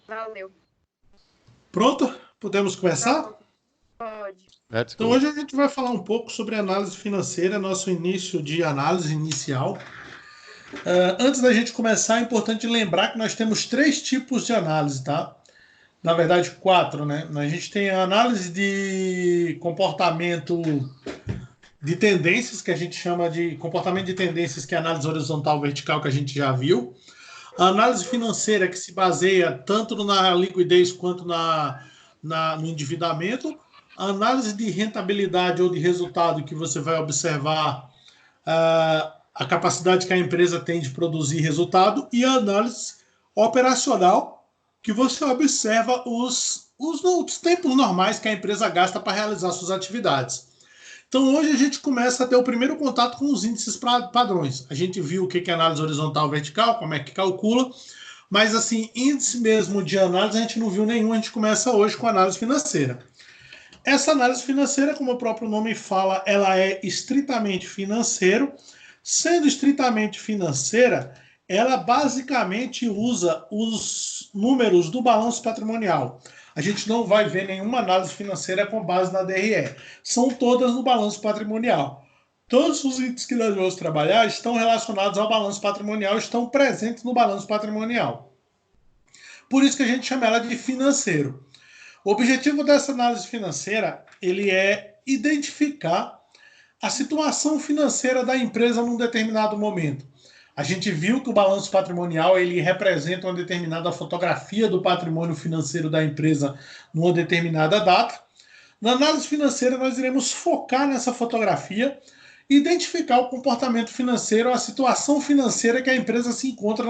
Valeu. Pronto? Podemos começar? Pode. Let's Então go. hoje a gente vai falar um pouco sobre análise financeira, nosso início de análise inicial. Antes da gente começar, é importante lembrar que nós temos 3 tipos de análise, tá? Na verdade, 4, né? A gente tem a análise de comportamento de tendências, que a gente chama de comportamento de tendências, que é a análise horizontal vertical, que a gente já viu. A análise financeira, que se baseia tanto na liquidez quanto no endividamento. A análise de rentabilidade ou de resultado, que você vai observar a capacidade que a empresa tem de produzir resultado. E a análise operacional, que você observa os tempos normais que a empresa gasta para realizar suas atividades. Então hoje a gente começa a ter o primeiro contato com os índices padrões. A gente viu o que é análise horizontal vertical, como é que calcula, mas assim, índice mesmo de análise a gente não viu nenhum, a gente começa hoje com análise financeira. Essa análise financeira, como o próprio nome fala, ela é estritamente financeiro. Sendo estritamente financeira, ela basicamente usa os números do balanço patrimonial. A gente não vai ver nenhuma análise financeira com base na DRE. São todas no balanço patrimonial. Todos os itens que nós vamos trabalhar estão relacionados ao balanço patrimonial, estão presentes no balanço patrimonial. Por isso que a gente chama ela de financeiro. O objetivo dessa análise financeira, ele é identificar a situação financeira da empresa num determinado momento. A gente viu que o balanço patrimonial ele representa uma determinada fotografia do patrimônio financeiro da empresa numa determinada data. Na análise financeira, nós iremos focar nessa fotografia e identificar o comportamento financeiro, a situação financeira que a empresa se encontra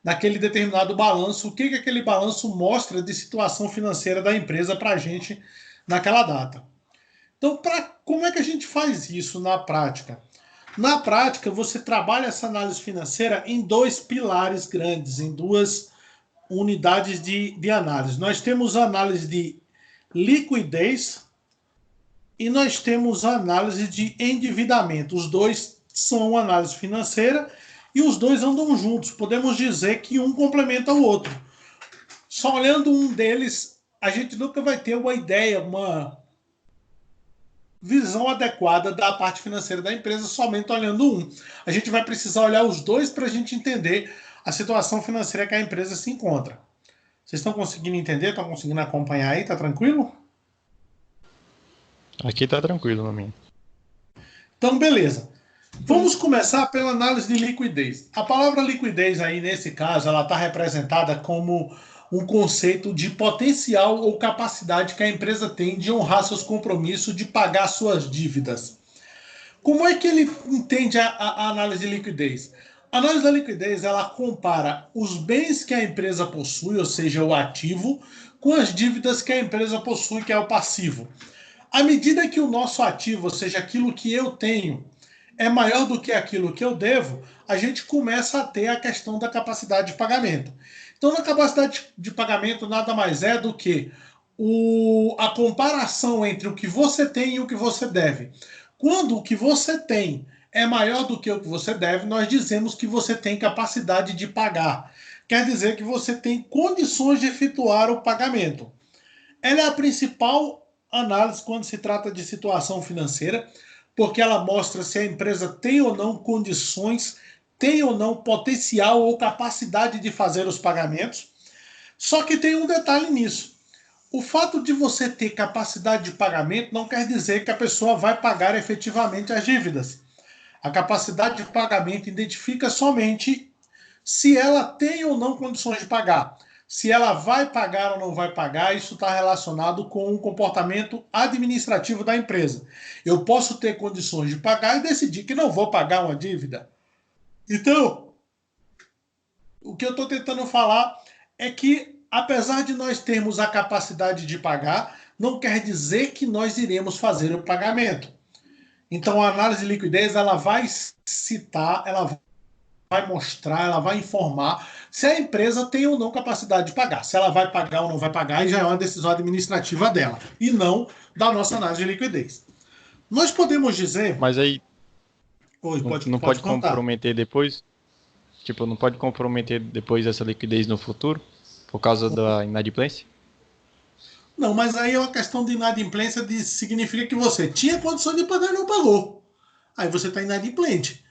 naquele determinado balanço, o que aquele balanço mostra de situação financeira da empresa para a gente naquela data. Então, como é que a gente faz isso na prática? Na prática, você trabalha essa análise financeira em 2 pilares grandes, em 2 unidades de análise. Nós temos a análise de liquidez e nós temos a análise de endividamento. Os 2 são análise financeira e os 2 andam juntos. Podemos dizer que um complementa o outro. Só olhando um deles, a gente nunca vai ter uma ideia, uma visão adequada da parte financeira da empresa somente olhando um. A gente vai precisar olhar os 2 para a gente entender a situação financeira que a empresa se encontra. Vocês estão conseguindo entender? Estão conseguindo acompanhar aí? Tá tranquilo? Aqui tá tranquilo na minha. Então, beleza. Vamos começar pela análise de liquidez. A palavra liquidez aí, nesse caso, ela está representada como um conceito de potencial ou capacidade que a empresa tem de honrar seus compromissos, de pagar suas dívidas. Como é que ele entende a análise de liquidez? A análise da liquidez, ela compara os bens que a empresa possui, ou seja, o ativo, com as dívidas que a empresa possui, que é o passivo. À medida que o nosso ativo, ou seja, aquilo que eu tenho, é maior do que aquilo que eu devo, a gente começa a ter a questão da capacidade de pagamento. Então, na capacidade de pagamento, nada mais é do que a comparação entre o que você tem e o que você deve. Quando o que você tem é maior do que o que você deve, nós dizemos que você tem capacidade de pagar. Quer dizer que você tem condições de efetuar o pagamento. Ela é a principal análise quando se trata de situação financeira, porque ela mostra se a empresa tem ou não condições, tem ou não potencial ou capacidade de fazer os pagamentos. Só que tem um detalhe nisso. O fato de você ter capacidade de pagamento não quer dizer que a pessoa vai pagar efetivamente as dívidas. A capacidade de pagamento identifica somente se ela tem ou não condições de pagar. Se ela vai pagar ou não vai pagar, isso está relacionado com o comportamento administrativo da empresa. Eu posso ter condições de pagar e decidir que não vou pagar uma dívida. Então, o que eu estou tentando falar é que, apesar de nós termos a capacidade de pagar, não quer dizer que nós iremos fazer o pagamento. Então, a análise de liquidez ela vai citar, ela vai mostrar, ela vai informar se a empresa tem ou não capacidade de pagar. Se ela vai pagar ou não vai pagar, e já é uma decisão administrativa dela, e não da nossa análise de liquidez. Nós podemos dizer... Mas aí Oi, não pode contar. comprometer depois? Tipo, não pode comprometer depois essa liquidez no futuro por causa da inadimplência? Não, mas aí é uma questão de inadimplência, significa que você tinha condição de pagar e não pagou. Aí você está inadimplente.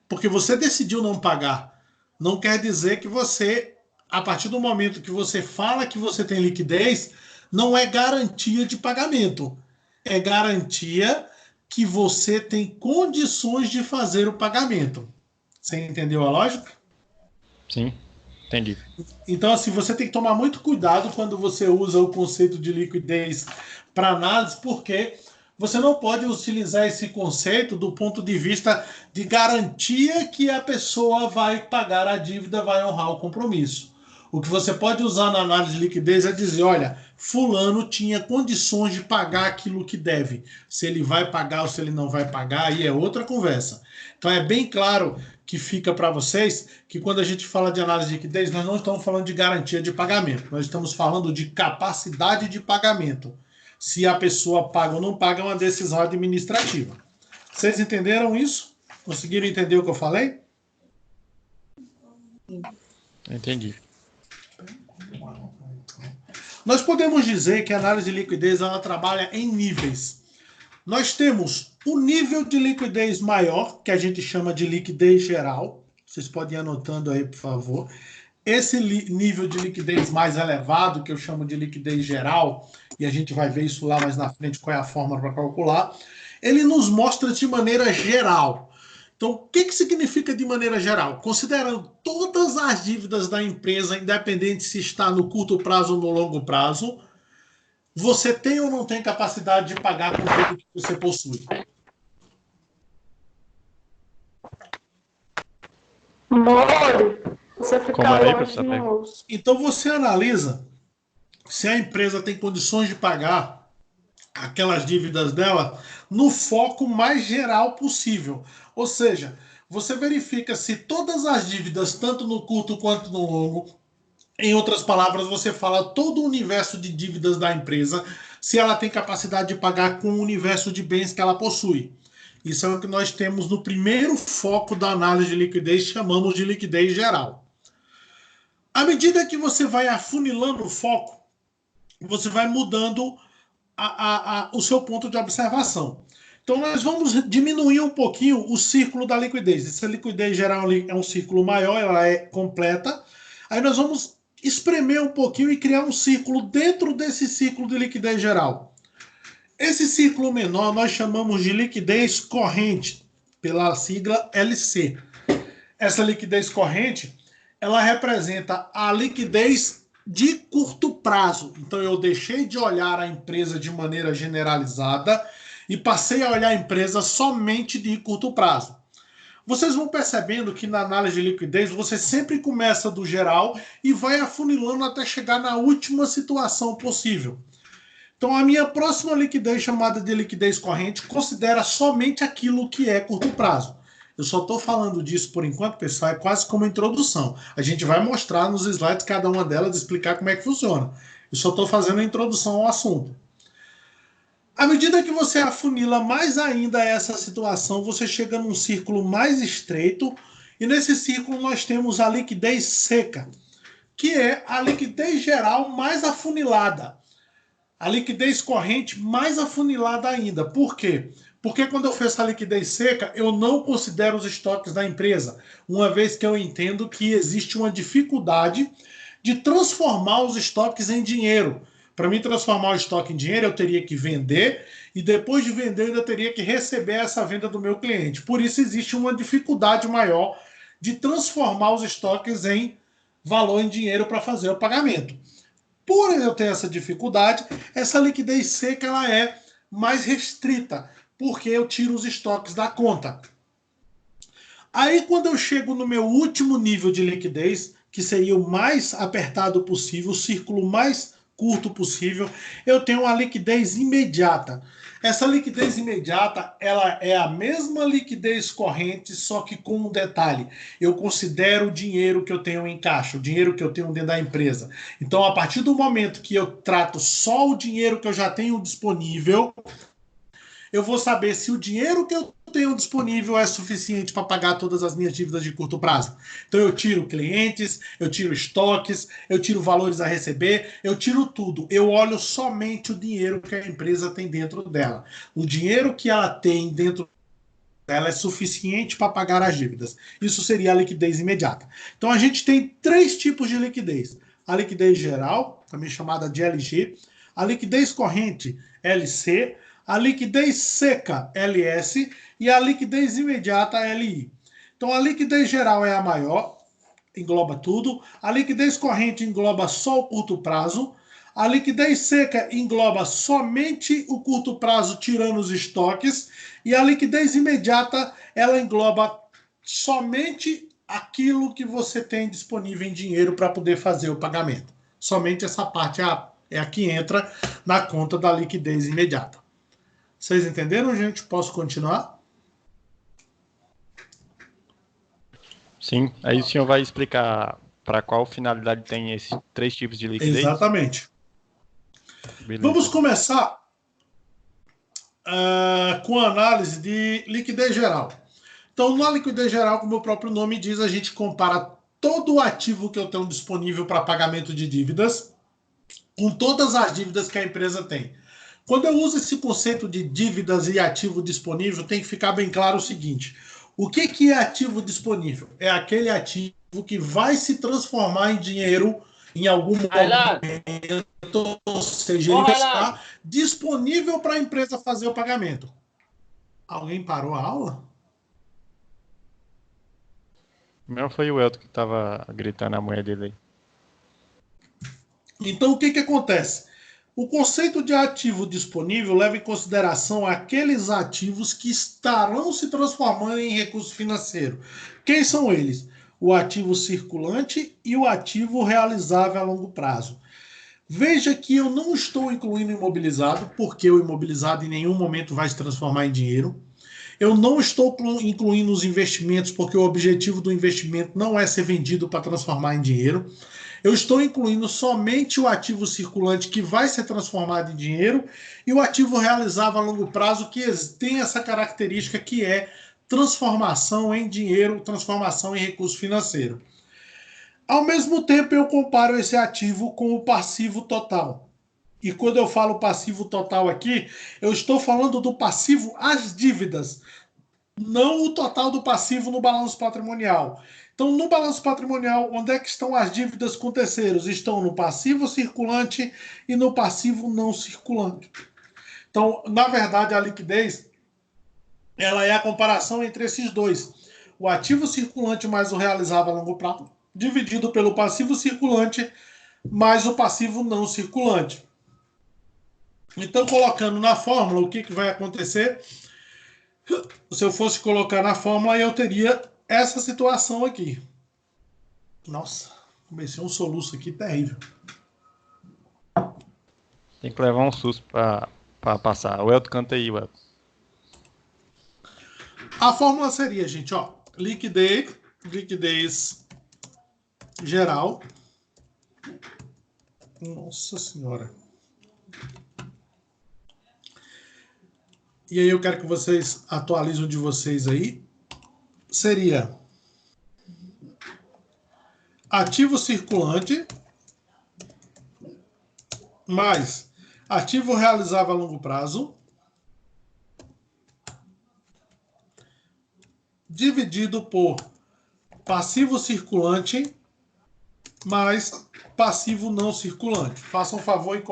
Porque você decidiu não pagar. Não quer dizer que você, a partir do momento que você fala que você tem liquidez, não é garantia de pagamento. É garantia que você tem condições de fazer o pagamento. Você entendeu a lógica? Sim, entendi. Então, assim, você tem que tomar muito cuidado quando você usa o conceito de liquidez para análise, porque você não pode utilizar esse conceito do ponto de vista de garantia que a pessoa vai pagar a dívida, vai honrar o compromisso. O que você pode usar na análise de liquidez é dizer, olha, fulano tinha condições de pagar aquilo que deve. Se ele vai pagar ou se ele não vai pagar, aí é outra conversa. Então é bem claro que fica para vocês que quando a gente fala de análise de liquidez, nós não estamos falando de garantia de pagamento, nós estamos falando de capacidade de pagamento. Se a pessoa paga ou não paga é uma decisão administrativa. Vocês entenderam isso? Conseguiram entender o que eu falei? Entendi. Nós podemos dizer que a análise de liquidez ela trabalha em níveis. Nós temos o nível de liquidez maior, que a gente chama de liquidez geral. Vocês podem ir anotando aí, por favor. Esse nível de liquidez mais elevado, que eu chamo de liquidez geral, e a gente vai ver isso lá mais na frente, qual é a forma para calcular, ele nos mostra de maneira geral. Então, o que significa de maneira geral? Considerando todas as dívidas da empresa, independente se está no curto prazo ou no longo prazo, você tem ou não tem capacidade de pagar com tudo que você possui? Moro, você fica Como era aí, longe, professor? não ouço. Então você analisa se a empresa tem condições de pagar aquelas dívidas dela no foco mais geral possível. Ou seja, você verifica se todas as dívidas, tanto no curto quanto no longo, em outras palavras, você fala todo o universo de dívidas da empresa, se ela tem capacidade de pagar com o universo de bens que ela possui. Isso é o que nós temos no primeiro foco da análise de liquidez, chamamos de liquidez geral. À medida que você vai afunilando o foco, você vai mudando o seu ponto de observação. Então, nós vamos diminuir um pouquinho o círculo da liquidez. Essa liquidez geral é um círculo maior, ela é completa. Aí nós vamos espremer um pouquinho e criar um círculo dentro desse círculo de liquidez geral. Esse círculo menor nós chamamos de liquidez corrente, pela sigla LC. Essa liquidez corrente, ela representa a liquidez de curto prazo. Então eu deixei de olhar a empresa de maneira generalizada e passei a olhar a empresa somente de curto prazo. Vocês vão percebendo que na análise de liquidez você sempre começa do geral e vai afunilando até chegar na última situação possível. Então a minha próxima liquidez, chamada de liquidez corrente, considera somente aquilo que é curto prazo. Eu só estou falando disso por enquanto, pessoal, é quase como introdução. A gente vai mostrar nos slides cada uma delas, explicar como é que funciona. Eu só estou fazendo a introdução ao assunto. À medida que você afunila mais ainda essa situação, você chega num círculo mais estreito, e nesse círculo nós temos a liquidez seca, que é a liquidez geral mais afunilada. A liquidez corrente mais afunilada ainda. Por quê? Porque quando eu faço a liquidez seca, eu não considero os estoques da empresa, uma vez que eu entendo que existe uma dificuldade de transformar os estoques em dinheiro. Para mim transformar o estoque em dinheiro, eu teria que vender e depois de vender eu ainda teria que receber essa venda do meu cliente. Por isso existe uma dificuldade maior de transformar os estoques em valor em dinheiro para fazer o pagamento. Por eu ter essa dificuldade, essa liquidez seca ela é mais restrita, porque eu tiro os estoques da conta. Aí quando eu chego no meu último nível de liquidez, que seria o mais apertado possível, o círculo mais curto possível, eu tenho uma liquidez imediata. Essa liquidez imediata, ela é a mesma liquidez corrente, só que com um detalhe. Eu considero o dinheiro que eu tenho em caixa, o dinheiro que eu tenho dentro da empresa. Então, a partir do momento que eu trato só o dinheiro que eu já tenho disponível, eu vou saber se o dinheiro que eu tenho disponível é suficiente para pagar todas as minhas dívidas de curto prazo. Então eu tiro clientes, eu tiro estoques, eu tiro valores a receber, eu tiro tudo. Eu olho somente o dinheiro que a empresa tem dentro dela. O dinheiro que ela tem dentro dela é suficiente para pagar as dívidas. Isso seria a liquidez imediata. Então a gente tem três tipos de liquidez. A liquidez geral, também chamada de LG, a liquidez corrente, LC, a liquidez seca, LS, e a liquidez imediata, LI. Então a liquidez geral é a maior, engloba tudo. A liquidez corrente engloba só o curto prazo. A liquidez seca engloba somente o curto prazo, tirando os estoques. E a liquidez imediata, ela engloba somente aquilo que você tem disponível em dinheiro para poder fazer o pagamento. Somente essa parte é a que entra na conta da liquidez imediata. Vocês entenderam, gente? Posso continuar? Sim, aí o senhor vai explicar para qual finalidade tem esses três tipos de liquidez? Exatamente. Beleza. Vamos começar com a análise de liquidez geral. Então, na liquidez geral, como o próprio nome diz, a gente compara todo o ativo que eu tenho disponível para pagamento de dívidas com todas as dívidas que a empresa tem. Quando eu uso esse conceito de dívidas e ativo disponível, tem que ficar bem claro o seguinte: o que é ativo disponível? É aquele ativo que vai se transformar em dinheiro em algum momento, ou seja, ele está disponível para a empresa fazer o pagamento. Alguém parou a aula? Não foi o Elton que estava gritando a mulher dele aí. Então, o que acontece? O conceito de ativo disponível leva em consideração aqueles ativos que estarão se transformando em recurso financeiro. Quem são eles? O ativo circulante e o ativo realizável a longo prazo. Veja que eu não estou incluindo imobilizado, porque o imobilizado em nenhum momento vai se transformar em dinheiro. Eu não estou incluindo os investimentos, porque o objetivo do investimento não é ser vendido para transformar em dinheiro. Eu estou incluindo somente o ativo circulante que vai ser transformado em dinheiro e o ativo realizável a longo prazo que tem essa característica que é transformação em dinheiro, transformação em recurso financeiro. Ao mesmo tempo, eu comparo esse ativo com o passivo total. E quando eu falo passivo total aqui, eu estou falando do passivo às dívidas, não o total do passivo no balanço patrimonial. Então, no balanço patrimonial, onde é que estão as dívidas com terceiros? Estão no passivo circulante e no passivo não circulante. Então, na verdade, a liquidez ela é a comparação entre esses dois. O ativo circulante mais o realizável a longo prazo, dividido pelo passivo circulante mais o passivo não circulante. Então, colocando na fórmula, o que vai acontecer? Se eu fosse colocar na fórmula, eu teria essa situação aqui. Nossa, comecei um soluço aqui terrível. Tem que levar um susto para passar. O Elton canta aí, Elton. A fórmula seria, gente, ó, liquidez geral. Nossa senhora. E aí eu quero que vocês atualizem o de vocês aí. Seria ativo circulante mais ativo realizável a longo prazo dividido por passivo circulante mais passivo não circulante. Façam um favor e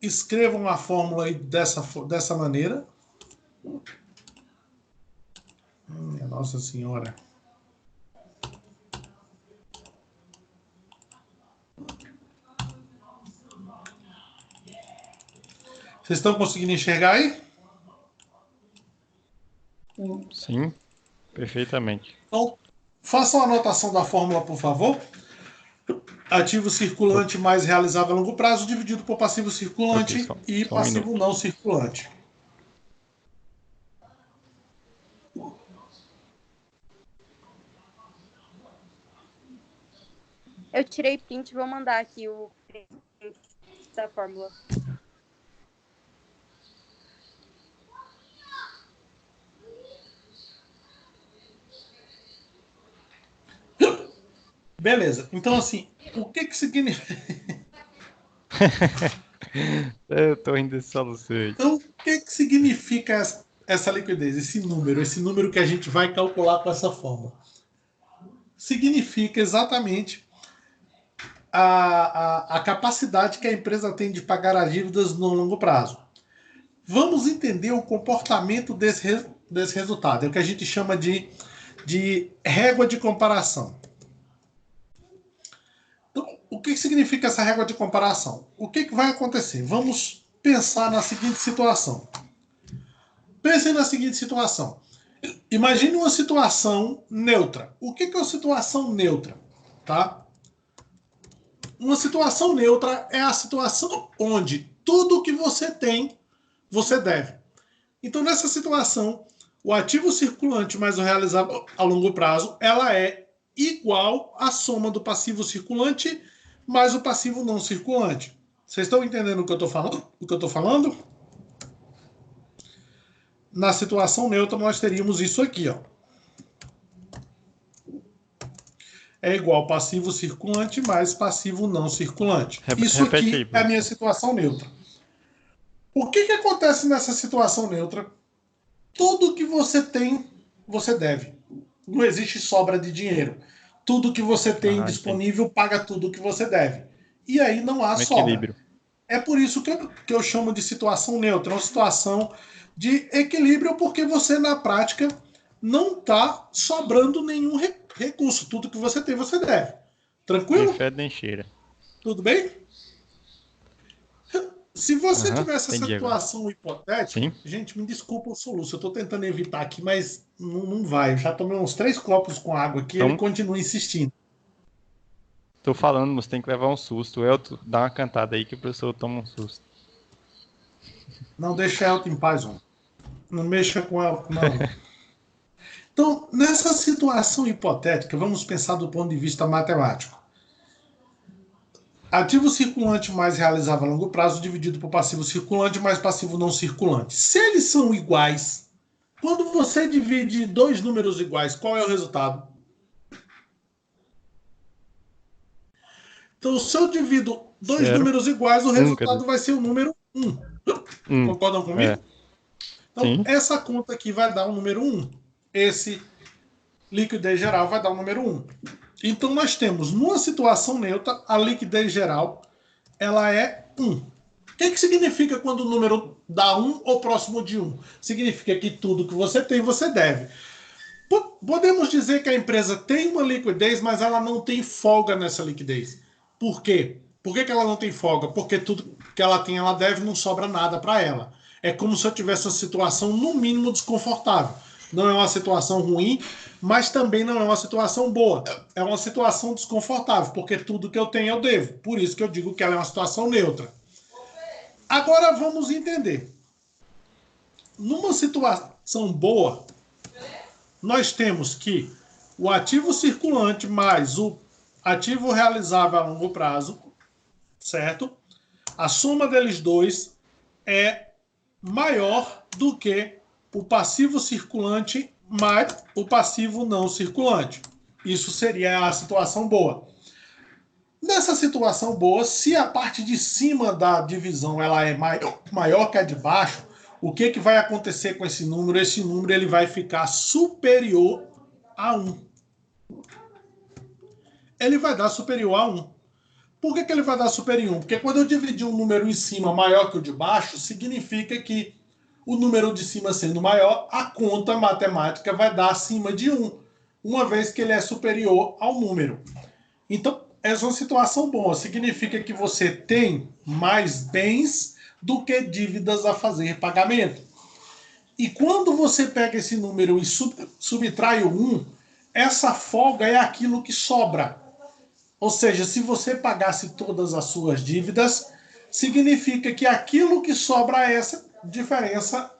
escrevam a fórmula aí dessa maneira. Minha Nossa Senhora. Vocês estão conseguindo enxergar aí? Sim, perfeitamente. Então, façam a anotação da fórmula, por favor. Ativo circulante mais realizável a longo prazo dividido por passivo circulante Ok, e só um passivo minuto. não circulante. Eu tirei print e vou mandar aqui o print da fórmula. Beleza. Então, assim, o que que significa... Eu tô rindo desse solução aí. Então, o que que significa essa liquidez, esse número que a gente vai calcular com essa fórmula? Significa exatamente a capacidade que a empresa tem de pagar as dívidas no longo prazo. Vamos entender o comportamento desse resultado. É o que a gente chama de régua de comparação. Então, o que significa essa régua de comparação? O que vai acontecer? Vamos pensar na seguinte situação. Pense na seguinte situação. Imagine uma situação neutra. O que é uma situação neutra? Tá? Uma situação neutra é a situação onde tudo que você tem, você deve. Então, nessa situação, o ativo circulante mais o realizado a longo prazo, ela é igual à soma do passivo circulante mais o passivo não circulante. Vocês estão entendendo o que eu estou falando? Na situação neutra, nós teríamos isso aqui, ó. É igual passivo circulante mais passivo não circulante. Isso Repete aqui aí, é a minha situação neutra. O que acontece nessa situação neutra? Tudo que você tem, você deve. Não existe sobra de dinheiro. Tudo que você tem disponível paga tudo que você deve. E aí não há sobra. Equilíbrio. É por isso que eu chamo de situação neutra, uma situação de equilíbrio, porque você, na prática, não está sobrando nenhum recurso. Tudo que você tem, você deve. Tranquilo? Nem fede nem cheira. Tudo bem? Se você tivesse essa entendi situação hipotética, Sim. gente, me desculpa o soluço, eu estou tentando evitar aqui, mas não vai. Eu já tomei uns 3 copos com água aqui, Então- ele continua insistindo. Tô falando, você tem que levar um susto. Elton, dá uma cantada aí que o professor toma um susto. Não deixa Elton em paz, homem. Não mexa com ela, não. Então, nessa situação hipotética, vamos pensar do ponto de vista matemático. Ativo circulante mais realizável a longo prazo dividido por passivo circulante mais passivo não circulante. Se eles são iguais, quando você divide dois números iguais, qual é o resultado? Então, se eu divido dois números iguais, o resultado vai ser o número 1. Concordam comigo? Então, Sim. essa conta aqui vai dar o número 1. Esse liquidez geral vai dar o número 1. Então, nós temos, numa situação neutra, a liquidez geral ela é 1. O que significa quando o número dá 1 ou próximo de 1? Significa que tudo que você tem, você deve. Podemos dizer que a empresa tem uma liquidez, mas ela não tem folga nessa liquidez. Por quê? Por que ela não tem folga? Porque tudo que ela tem, ela deve, não sobra nada para ela. É como se eu tivesse uma situação, no mínimo, desconfortável. Não é uma situação ruim, mas também não é uma situação boa. É uma situação desconfortável, porque tudo que eu tenho eu devo. Por isso que eu digo que ela é uma situação neutra. Agora vamos entender. Numa situação boa, nós temos que o ativo circulante mais o ativo realizável a longo prazo, certo? A soma deles dois é maior do que o passivo circulante mais o passivo não circulante. Isso seria a situação boa. Nessa situação boa, se a parte de cima da divisão ela é maior que a de baixo, o que vai acontecer com esse número? Esse número ele vai ficar superior a 1. Ele vai dar superior a 1. Por que ele vai dar superior a 1? Porque quando eu dividir um número em cima maior que o de baixo, significa que o número de cima sendo maior, a conta matemática vai dar acima de 1, uma vez que ele é superior ao número. Então, essa é uma situação boa. Significa que você tem mais bens do que dívidas a fazer pagamento. E quando você pega esse número e subtrai o 1, essa folga é aquilo que sobra. Ou seja, se você pagasse todas as suas dívidas, significa que aquilo que sobra é essa diferença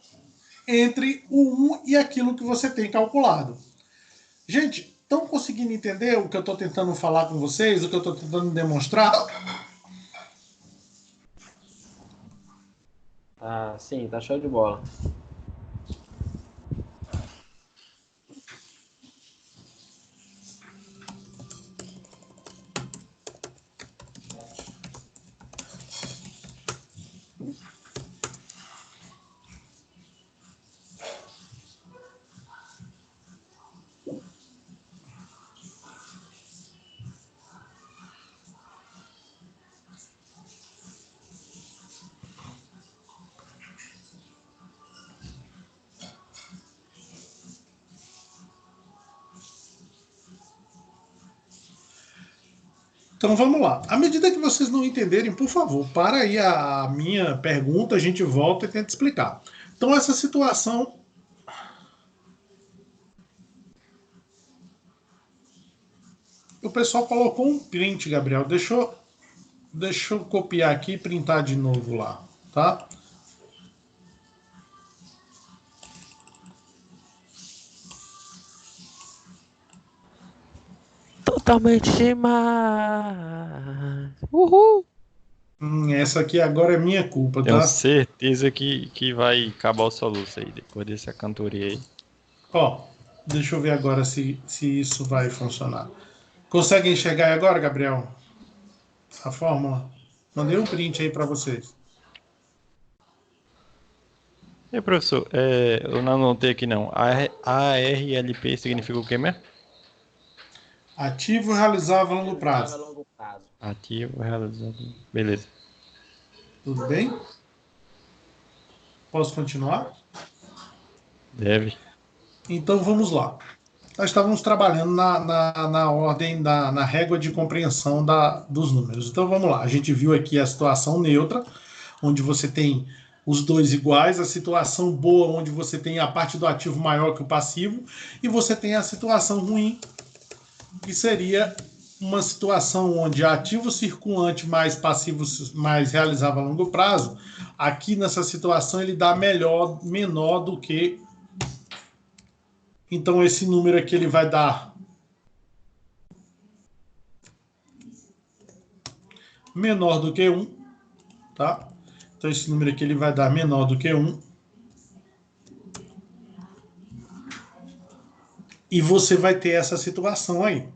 entre o 1 e aquilo que você tem calculado. Gente, estão conseguindo entender o que eu estou tentando falar com vocês, o que eu estou tentando demonstrar? Sim, tá show de bola. Então vamos lá. À medida que vocês não entenderem, por favor, para aí a minha pergunta, a gente volta e tenta explicar. Então essa situação... O pessoal colocou um print, Gabriel. Deixa eu copiar aqui e printar de novo lá, tá? Totalmente demais. Uhul. Essa aqui agora é minha culpa, Tenho tá? certeza que vai acabar o soluço aí, depois dessa cantoria aí. Ó, deixa eu ver agora se isso vai funcionar. Consegue enxergar aí agora, Gabriel? A fórmula? Mandei um print aí para vocês. E professor, eu não anotei aqui não. ARLP significa o quê mesmo? Ativo realizável a longo prazo. Longo prazo. Ativo, realizado. Beleza. Tudo bem? Posso continuar? Deve. Então vamos lá. Nós estávamos trabalhando na ordem, na régua de compreensão dos números. Então vamos lá. A gente viu aqui a situação neutra, onde você tem os dois iguais, a situação boa, onde você tem a parte do ativo maior que o passivo, e você tem a situação ruim, que seria uma situação onde ativo circulante mais passivo mais realizável a longo prazo. Aqui nessa situação ele dá menor do que... Então esse número aqui ele vai dar menor do que 1, tá? Então esse número aqui ele vai dar menor do que 1. E você vai ter essa situação aí.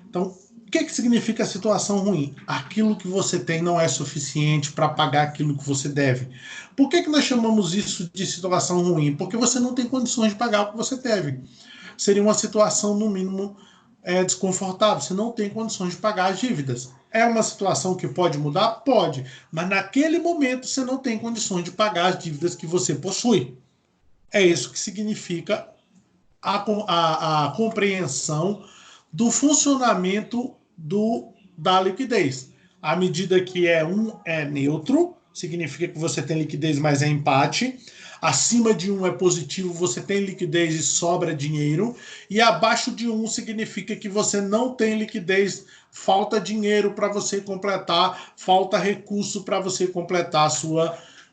Então, o que significa a situação ruim? Aquilo que você tem não é suficiente para pagar aquilo que você deve. Por que nós chamamos isso de situação ruim? Porque você não tem condições de pagar o que você deve. Seria uma situação, no mínimo, desconfortável. Você não tem condições de pagar as dívidas. É uma situação que pode mudar? Pode. Mas naquele momento você não tem condições de pagar as dívidas que você possui. É isso que significa a compreensão do funcionamento da liquidez. À medida que é neutro, significa que você tem liquidez, mas é empate. Acima de 1 é positivo, você tem liquidez e sobra dinheiro. E abaixo de 1 significa que você não tem liquidez, falta dinheiro para você completar, falta recurso para você completar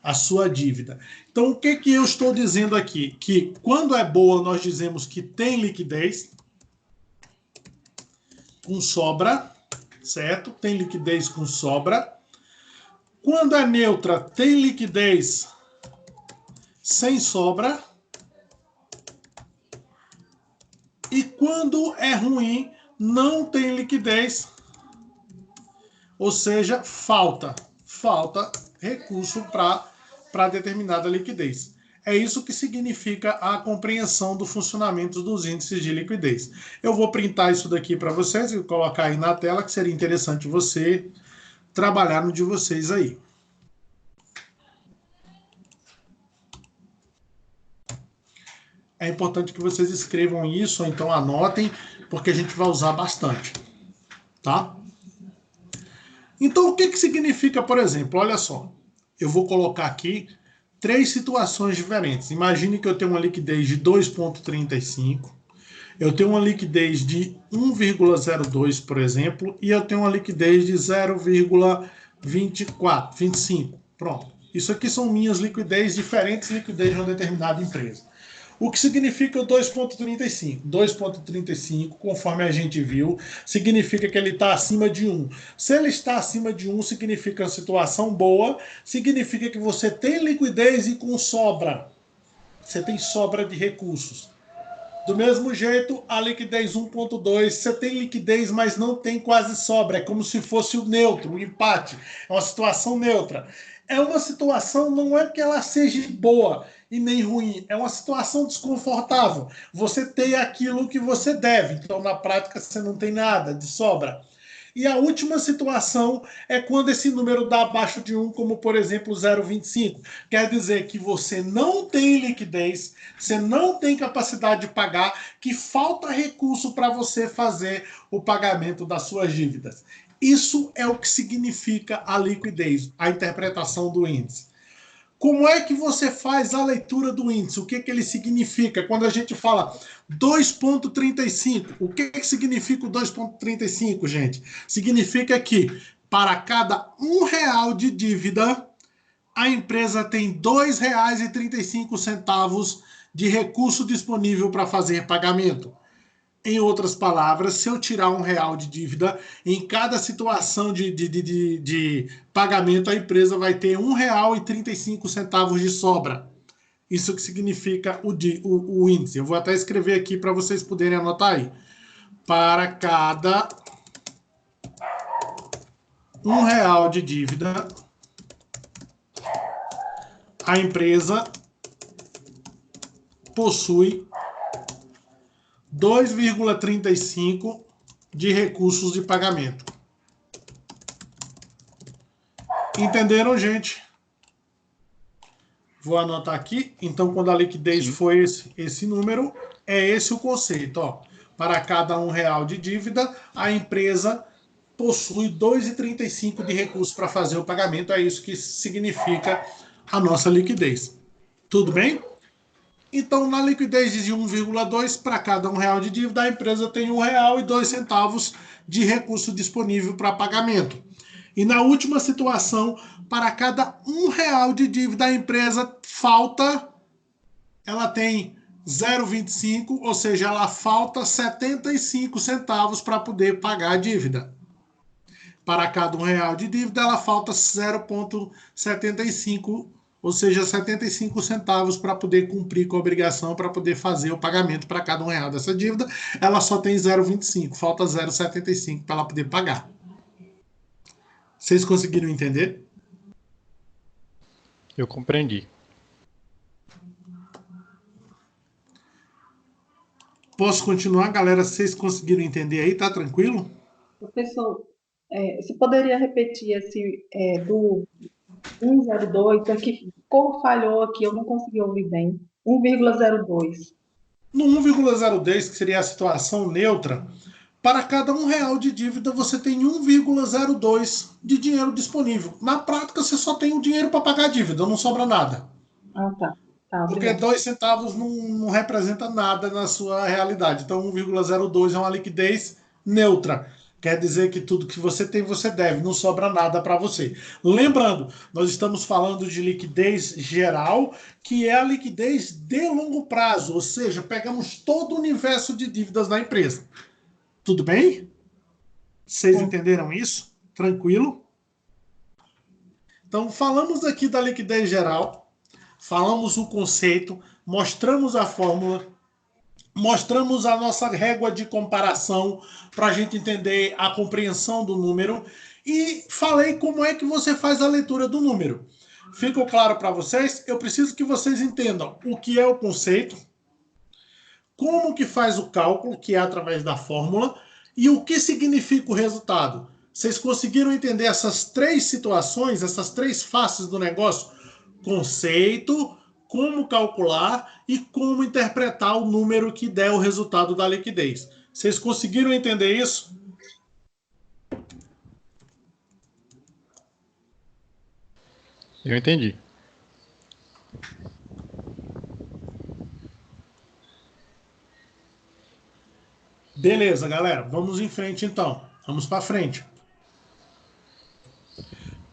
a sua dívida. Então, o que eu estou dizendo aqui? Que quando é boa, nós dizemos que tem liquidez com sobra, certo? Tem liquidez com sobra. Quando é neutra, tem liquidez sem sobra. E quando é ruim, não tem liquidez, ou seja, falta recurso para determinada liquidez. É isso que significa a compreensão do funcionamento dos índices de liquidez. Eu vou printar isso daqui para vocês e colocar aí na tela, que seria interessante você trabalhar no de vocês aí. É importante que vocês escrevam isso, ou então anotem, porque a gente vai usar bastante. Tá? Então, o que significa, por exemplo? Olha só, eu vou colocar aqui 3 situações diferentes. Imagine que eu tenho uma liquidez de 2,35, eu tenho uma liquidez de 1,02, por exemplo, e eu tenho uma liquidez de 0,24, 25. Pronto. Isso aqui são minhas liquidez, diferentes liquidez de uma determinada empresa. O que significa o 2,35? 2,35, conforme a gente viu, significa que ele está acima de 1. Se ele está acima de 1, significa uma situação boa, significa que você tem liquidez e com sobra. Você tem sobra de recursos. Do mesmo jeito, a liquidez 1,2, você tem liquidez, mas não tem quase sobra. É como se fosse o neutro, o empate. É uma situação neutra. É uma situação, não é que ela seja boa e nem ruim, é uma situação desconfortável. Você tem aquilo que você deve, então na prática você não tem nada de sobra. E a última situação é quando esse número dá abaixo de 1, como por exemplo 0,25. Quer dizer que você não tem liquidez, você não tem capacidade de pagar, que falta recurso para você fazer o pagamento das suas dívidas. Isso é o que significa a liquidez, a interpretação do índice. Como é que você faz a leitura do índice? O que ele significa? Quando a gente fala 2,35, o que significa o 2,35, gente? Significa que para cada R$ 1 de dívida, a empresa tem R$ 2,35 de recurso disponível para fazer pagamento. Em outras palavras, se eu tirar R$ 1 de dívida, em cada situação de pagamento, a empresa vai ter R$ 1,35 de sobra. Isso que significa o índice. Eu vou até escrever aqui para vocês poderem anotar aí. Para cada R$ 1 de dívida, a empresa possui 2,35 de recursos de pagamento. Entenderam, gente? Vou anotar aqui. Então, quando a liquidez for esse número, é esse o conceito. Ó. Para cada R$ 1 de dívida, a empresa possui 2,35 de recursos para fazer o pagamento. É isso que significa a nossa liquidez. Tudo bem? Então, na liquidez de 1,2 para cada R$ 1 de dívida, a empresa tem R$ 1,02 de recurso disponível para pagamento. E na última situação, para cada R$ 1 de dívida, a empresa ela tem 0,25, ou seja, ela falta 75 centavos para poder pagar a dívida. Para cada R$ 1 de dívida, ela falta 0,75, ou seja, 75 centavos para poder cumprir com a obrigação, para poder fazer o pagamento para cada R$ 1 dessa dívida. Ela só tem 0,25, falta 0,75 para ela poder pagar. Vocês conseguiram entender? Eu compreendi. Posso continuar, galera? Vocês conseguiram entender aí? Tá tranquilo? Professor, você poderia repetir esse do 1,02, aqui, como falhou aqui, eu não consegui ouvir bem. 1,02. No 1,02, que seria a situação neutra, para cada R$ 1 de dívida, você tem 1,02 de dinheiro disponível. Na prática, você só tem o dinheiro para pagar a dívida, não sobra nada. Ah, tá. Porque 2 centavos não representa nada na sua realidade. Então, 1,02 é uma liquidez neutra. Quer dizer que tudo que você tem, você deve, não sobra nada para você. Lembrando, nós estamos falando de liquidez geral, que é a liquidez de longo prazo, ou seja, pegamos todo o universo de dívidas da empresa. Tudo bem? Vocês entenderam isso? Tranquilo? Então, falamos aqui da liquidez geral, falamos o conceito, mostramos a fórmula, mostramos a nossa régua de comparação para a gente entender a compreensão do número e falei como é que você faz a leitura do número. Ficou claro para vocês? Eu preciso que vocês entendam o que é o conceito, como que faz o cálculo, que é através da fórmula, e o que significa o resultado. Vocês conseguiram entender essas três situações, essas três faces do negócio? Conceito, como calcular e como interpretar o número que der o resultado da liquidez. Vocês conseguiram entender isso? Eu entendi. Beleza, galera. Vamos em frente, então. Vamos para frente.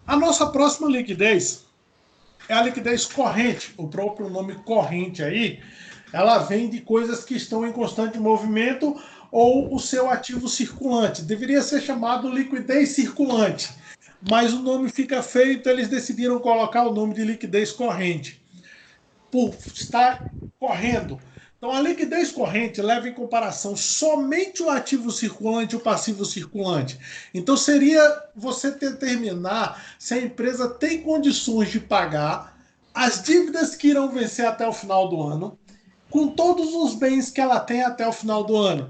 A nossa próxima liquidez é a liquidez corrente. O próprio nome corrente aí, ela vem de coisas que estão em constante movimento ou o seu ativo circulante. Deveria ser chamado liquidez circulante, mas o nome fica feio, então eles decidiram colocar o nome de liquidez corrente, por estar correndo. Então, a liquidez corrente leva em comparação somente o ativo circulante e o passivo circulante. Então, seria você determinar se a empresa tem condições de pagar as dívidas que irão vencer até o final do ano, com todos os bens que ela tem até o final do ano.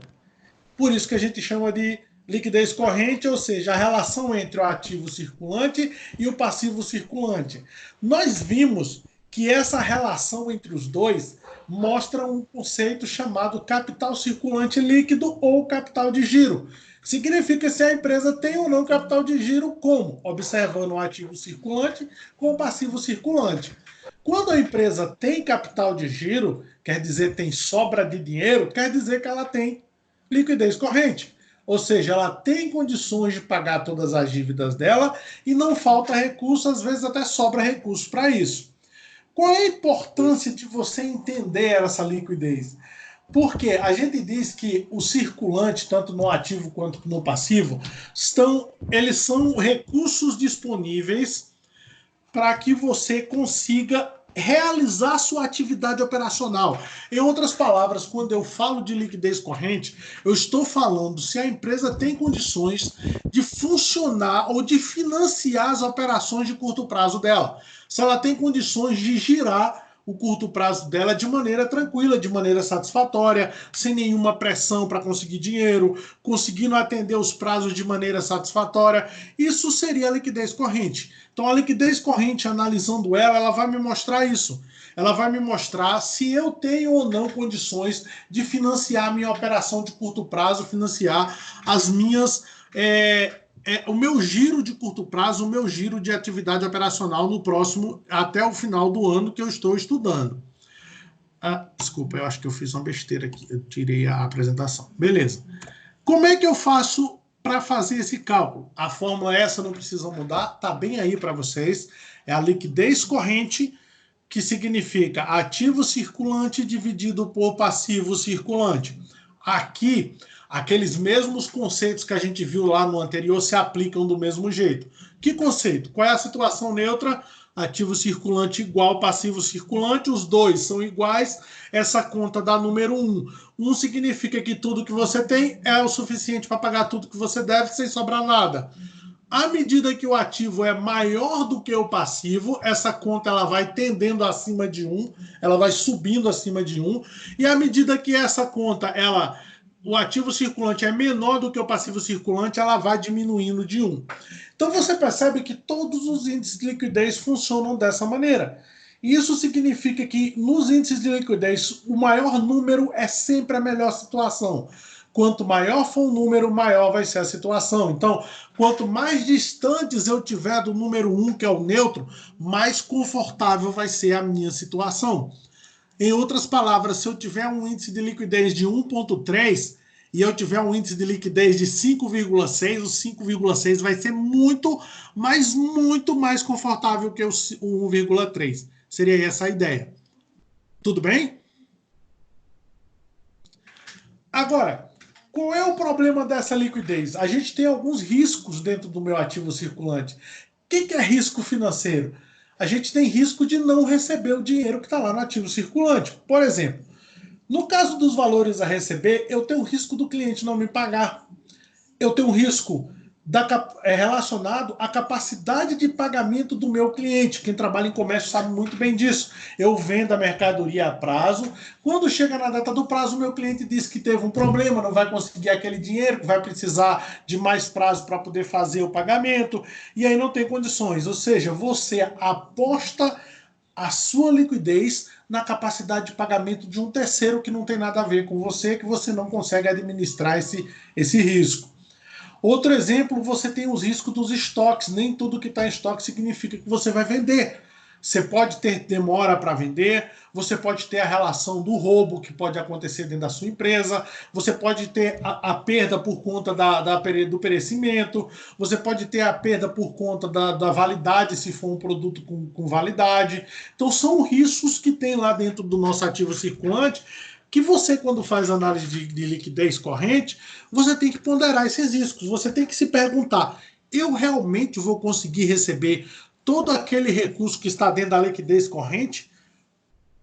Por isso que a gente chama de liquidez corrente, ou seja, a relação entre o ativo circulante e o passivo circulante. Nós vimos que essa relação entre os dois mostra um conceito chamado capital circulante líquido ou capital de giro. Significa se a empresa tem ou não capital de giro, como? Observando o ativo circulante com o passivo circulante. Quando a empresa tem capital de giro, quer dizer tem sobra de dinheiro, quer dizer que ela tem liquidez corrente. Ou seja, ela tem condições de pagar todas as dívidas dela e não falta recurso, às vezes até sobra recurso para isso. Qual é a importância de você entender essa liquidez? Porque a gente diz que o circulante, tanto no ativo quanto no passivo, eles são recursos disponíveis para que você consiga realizar sua atividade operacional. Em outras palavras, quando eu falo de liquidez corrente, eu estou falando se a empresa tem condições de funcionar ou de financiar as operações de curto prazo dela. Se ela tem condições de girar o curto prazo dela de maneira tranquila, de maneira satisfatória, sem nenhuma pressão para conseguir dinheiro, conseguindo atender os prazos de maneira satisfatória. Isso seria a liquidez corrente. Então, a liquidez corrente, analisando ela vai me mostrar isso. Ela vai me mostrar se eu tenho ou não condições de financiar a minha operação de curto prazo, financiar as minhas... o meu giro de curto prazo, o meu giro de atividade operacional no próximo, até o final do ano que eu estou estudando. Desculpa, eu acho que eu fiz uma besteira aqui, eu tirei a apresentação. Beleza. Como é que eu faço para fazer esse cálculo? A fórmula essa não precisa mudar, está bem aí para vocês. É a liquidez corrente, que significa ativo circulante dividido por passivo circulante. Aqui, aqueles mesmos conceitos que a gente viu lá no anterior se aplicam do mesmo jeito. Que conceito? Qual é a situação neutra? Ativo circulante igual passivo circulante, os dois são iguais, essa conta dá número 1. 1 significa que tudo que você tem é o suficiente para pagar tudo que você deve sem sobrar nada. À medida que o ativo é maior do que o passivo, essa conta ela vai tendendo acima de 1, ela vai subindo acima de 1, e à medida que essa conta, o ativo circulante é menor do que o passivo circulante, ela vai diminuindo de 1. Então você percebe que todos os índices de liquidez funcionam dessa maneira. Isso significa que nos índices de liquidez, o maior número é sempre a melhor situação. Quanto maior for o número, maior vai ser a situação. Então, quanto mais distantes eu tiver do número 1, que é o neutro, mais confortável vai ser a minha situação. Em outras palavras, se eu tiver um índice de liquidez de 1,3 e eu tiver um índice de liquidez de 5,6, o 5,6 vai ser muito mais confortável que o 1,3. Seria essa a ideia. Tudo bem? Agora, qual é o problema dessa liquidez? A gente tem alguns riscos dentro do meu ativo circulante. O que é risco financeiro? A gente tem risco de não receber o dinheiro que está lá no ativo circulante. Por exemplo, no caso dos valores a receber, eu tenho o risco do cliente não me pagar. Eu tenho um risco relacionado à capacidade de pagamento do meu cliente. Quem trabalha em comércio sabe muito bem disso. Eu vendo a mercadoria a prazo. Quando chega na data do prazo, o meu cliente diz que teve um problema, não vai conseguir aquele dinheiro, que vai precisar de mais prazo para poder fazer o pagamento, e aí não tem condições. Ou seja, você aposta a sua liquidez na capacidade de pagamento de um terceiro que não tem nada a ver com você, que você não consegue administrar esse risco. Outro exemplo, você tem os riscos dos estoques. Nem tudo que está em estoque significa que você vai vender. Você pode ter demora para vender, você pode ter a relação do roubo que pode acontecer dentro da sua empresa, você pode ter a perda por conta do perecimento, você pode ter a perda por conta da validade, se for um produto com validade. Então são riscos que tem lá dentro do nosso ativo circulante, que você, quando faz análise de liquidez corrente, você tem que ponderar esses riscos. Você tem que se perguntar, eu realmente vou conseguir receber todo aquele recurso que está dentro da liquidez corrente?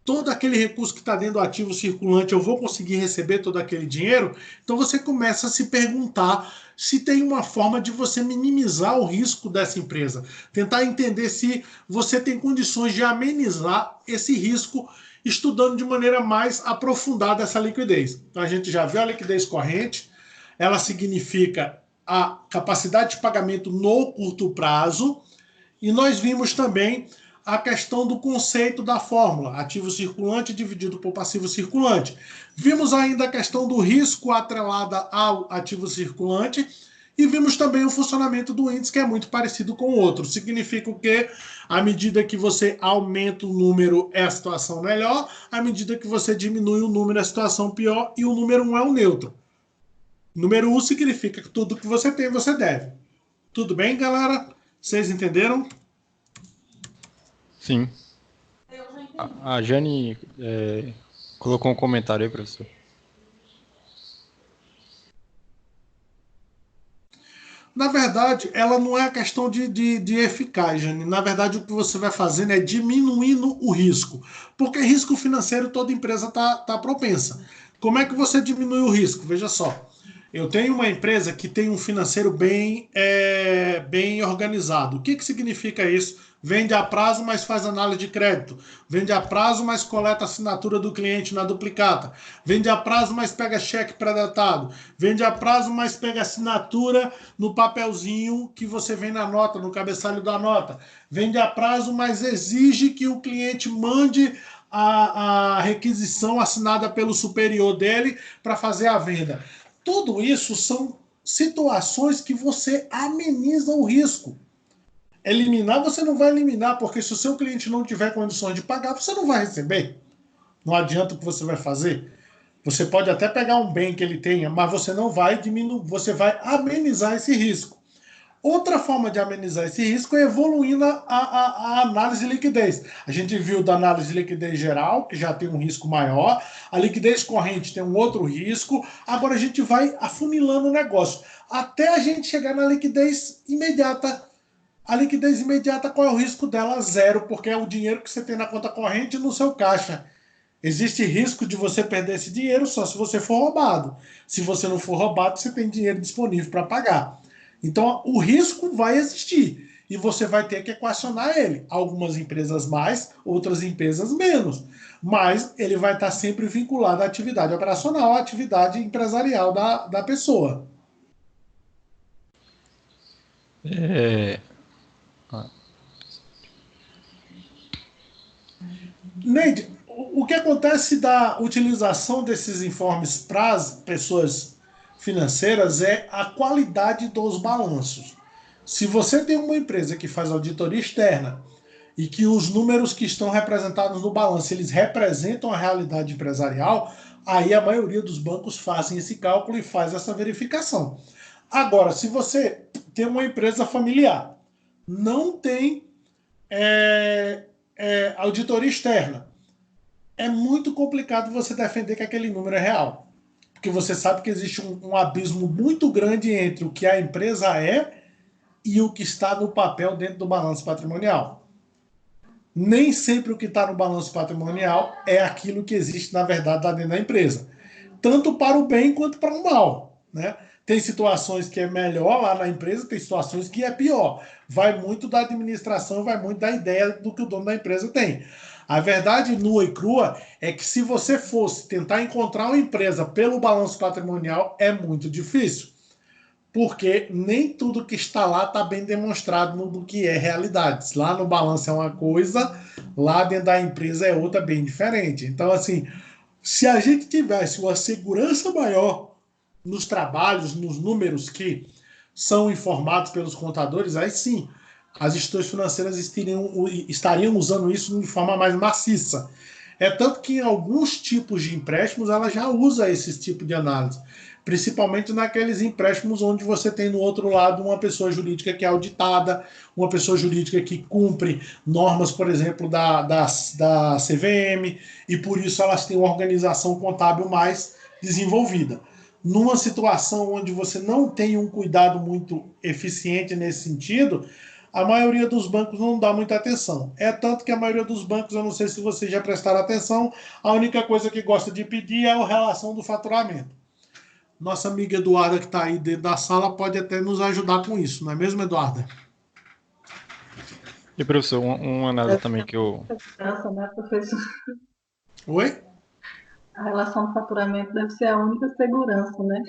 Todo aquele recurso que está dentro do ativo circulante, eu vou conseguir receber todo aquele dinheiro? Então você começa a se perguntar se tem uma forma de você minimizar o risco dessa empresa. Tentar entender se você tem condições de amenizar esse risco estudando de maneira mais aprofundada essa liquidez. Então a gente já viu a liquidez corrente, ela significa a capacidade de pagamento no curto prazo, e nós vimos também a questão do conceito da fórmula, ativo circulante dividido por passivo circulante. Vimos ainda a questão do risco atrelada ao ativo circulante e vimos também o funcionamento do índice, que é muito parecido com o outro. Significa que, à medida que você aumenta o número, é a situação melhor, à medida que você diminui o número, é a situação pior, e o número 1 é o neutro. Número 1 significa que tudo que você tem, você deve. Tudo bem, galera? Vocês entenderam? Sim. A Jane colocou um comentário aí, professor. Na verdade, ela não é a questão de eficaz, Jane. Na verdade, o que você vai fazendo é diminuindo o risco. Porque risco financeiro toda empresa está propensa. Como é que você diminui o risco? Veja só. Eu tenho uma empresa que tem um financeiro bem organizado. O que significa isso? Vende a prazo, mas faz análise de crédito. Vende a prazo, mas coleta a assinatura do cliente na duplicata. Vende a prazo, mas pega cheque pré-datado. Vende a prazo, mas pega assinatura no papelzinho que você vem na nota, no cabeçalho da nota. Vende a prazo, mas exige que o cliente mande a requisição assinada pelo superior dele para fazer a venda. Tudo isso são situações que você ameniza o risco. Eliminar, você não vai eliminar, porque se o seu cliente não tiver condições de pagar, você não vai receber. Não adianta o que você vai fazer. Você pode até pegar um bem que ele tenha, mas você não vai diminuir, você vai amenizar esse risco. Outra forma de amenizar esse risco é evoluindo a análise de liquidez. A gente viu da análise de liquidez geral, que já tem um risco maior, a liquidez corrente tem um outro risco, agora a gente vai afunilando o negócio, até a gente chegar na liquidez imediata. A liquidez imediata, qual é o risco dela? Zero, porque é o dinheiro que você tem na conta corrente no seu caixa. Existe risco de você perder esse dinheiro só se você for roubado. Se você não for roubado, você tem dinheiro disponível para pagar. Então, o risco vai existir e você vai ter que equacionar ele. Algumas empresas mais, outras empresas menos. Mas ele vai estar sempre vinculado à atividade operacional, à atividade empresarial da pessoa. Neide, o que acontece da utilização desses informes para as pessoas financeiras é a qualidade dos balanços. Se você tem uma empresa que faz auditoria externa e que os números que estão representados no balanço, eles representam a realidade empresarial, aí a maioria dos bancos fazem esse cálculo e faz essa verificação. Agora, se você tem uma empresa familiar, não tem auditoria externa, é muito complicado você defender que aquele número é real. Porque você sabe que existe um abismo muito grande entre o que a empresa é e o que está no papel dentro do balanço patrimonial. Nem sempre o que está no balanço patrimonial é aquilo que existe, na verdade, lá dentro da empresa. Tanto para o bem quanto para o mal, né? Tem situações que é melhor lá na empresa, tem situações que é pior. Vai muito da administração, vai muito da ideia do que o dono da empresa tem. A verdade nua e crua é que se você fosse tentar encontrar uma empresa pelo balanço patrimonial, é muito difícil. Porque nem tudo que está lá está bem demonstrado no que é realidade. Lá no balanço é uma coisa, lá dentro da empresa é outra bem diferente. Então, assim, se a gente tivesse uma segurança maior nos trabalhos, nos números que são informados pelos contadores, aí sim, as instituições financeiras estariam usando isso de forma mais maciça. É tanto que em alguns tipos de empréstimos ela já usa esse tipo de análise, principalmente naqueles empréstimos onde você tem no outro lado uma pessoa jurídica que é auditada, uma pessoa jurídica que cumpre normas, por exemplo, da CVM, e por isso elas têm uma organização contábil mais desenvolvida. Numa situação onde você não tem um cuidado muito eficiente nesse sentido, a maioria dos bancos não dá muita atenção. É tanto que a maioria dos bancos, eu não sei se vocês já prestaram atenção, a única coisa que gosta de pedir é a relação do faturamento. Nossa amiga Eduarda, que está aí dentro da sala, pode até nos ajudar com isso, não é mesmo, Eduarda? E, professor, uma análise também que eu... Segurança, né, professor? Oi? A relação do faturamento deve ser a única segurança, né?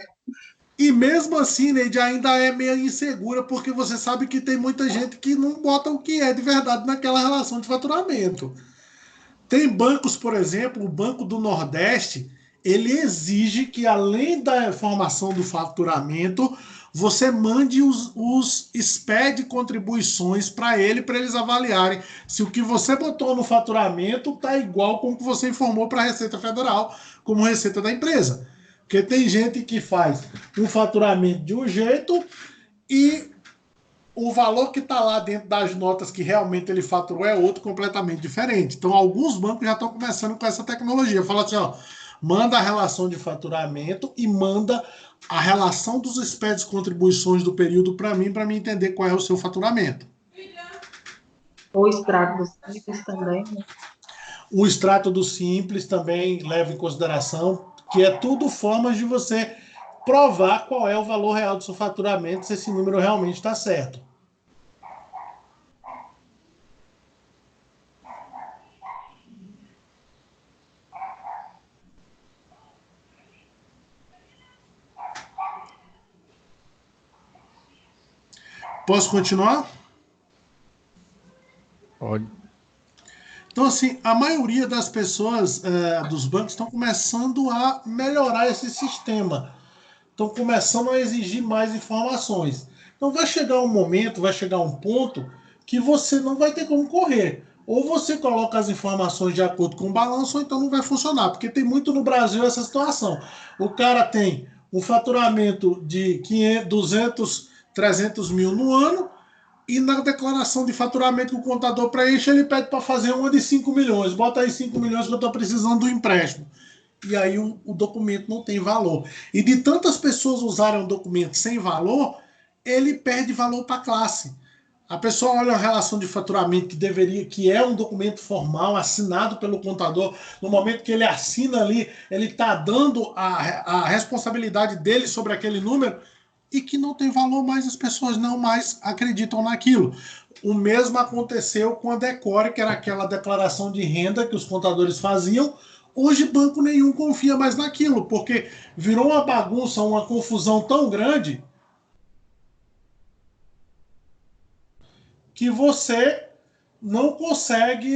E mesmo assim, Neide, ainda é meio insegura, porque você sabe que tem muita gente que não bota o que é de verdade naquela relação de faturamento. Tem bancos, por exemplo, o Banco do Nordeste, ele exige que, além da informação do faturamento, você mande os SPED contribuições para eles avaliarem se o que você botou no faturamento está igual com o que você informou para a Receita Federal, como receita da empresa. Porque tem gente que faz um faturamento de um jeito e o valor que está lá dentro das notas que realmente ele faturou é outro completamente diferente. Então, alguns bancos já estão começando com essa tecnologia. Fala assim, ó, manda a relação de faturamento e manda a relação dos SPEDs contribuições do período para mim entender qual é o seu faturamento. O extrato dos Simples também, né? O extrato do Simples também leva em consideração, que é tudo formas de você provar qual é o valor real do seu faturamento, se esse número realmente está certo. Posso continuar? Pode. Então, assim, a maioria das pessoas dos bancos estão começando a melhorar esse sistema. Estão começando a exigir mais informações. Então, vai chegar um momento, vai chegar um ponto que você não vai ter como correr. Ou você coloca as informações de acordo com o balanço, ou então não vai funcionar. Porque tem muito no Brasil essa situação. O cara tem um faturamento de 500, 200, 300 mil no ano, e na declaração de faturamento que o contador preenche, ele pede para fazer uma de 5 milhões. Bota aí 5 milhões que eu estou precisando do empréstimo. E aí o documento não tem valor. E de tantas pessoas usarem um documento sem valor, ele perde valor para a classe. A pessoa olha a relação de faturamento que é um documento formal, assinado pelo contador. No momento que ele assina ali, ele está dando a responsabilidade dele sobre aquele número, e que não tem valor, mas as pessoas não mais acreditam naquilo. O mesmo aconteceu com a Decore, que era aquela declaração de renda que os contadores faziam. Hoje banco nenhum confia mais naquilo, porque virou uma bagunça, uma confusão tão grande que você não consegue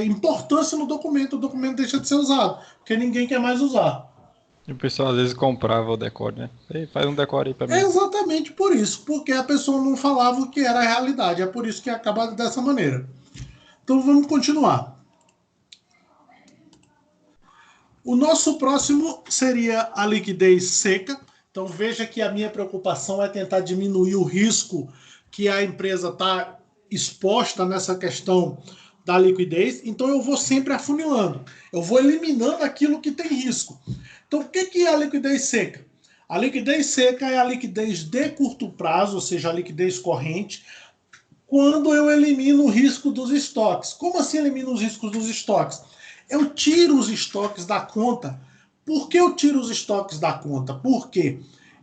importância no documento. O documento deixa de ser usado, porque ninguém quer mais usar. E o pessoal às vezes comprava o decore, né? Ei, faz um decore aí pra mim. É exatamente por isso, porque a pessoa não falava o que era a realidade. É por isso que acaba dessa maneira. Então vamos continuar. O nosso próximo seria a liquidez seca. Então veja que a minha preocupação é tentar diminuir o risco que a empresa está exposta nessa questão da liquidez. Então eu vou sempre afunilando. Eu vou eliminando aquilo que tem risco. Então o que é a liquidez seca? A liquidez seca é a liquidez de curto prazo, ou seja, a liquidez corrente, quando eu elimino o risco dos estoques. Como assim elimino os riscos dos estoques? Eu tiro os estoques da conta. Por que eu tiro os estoques da conta? Porque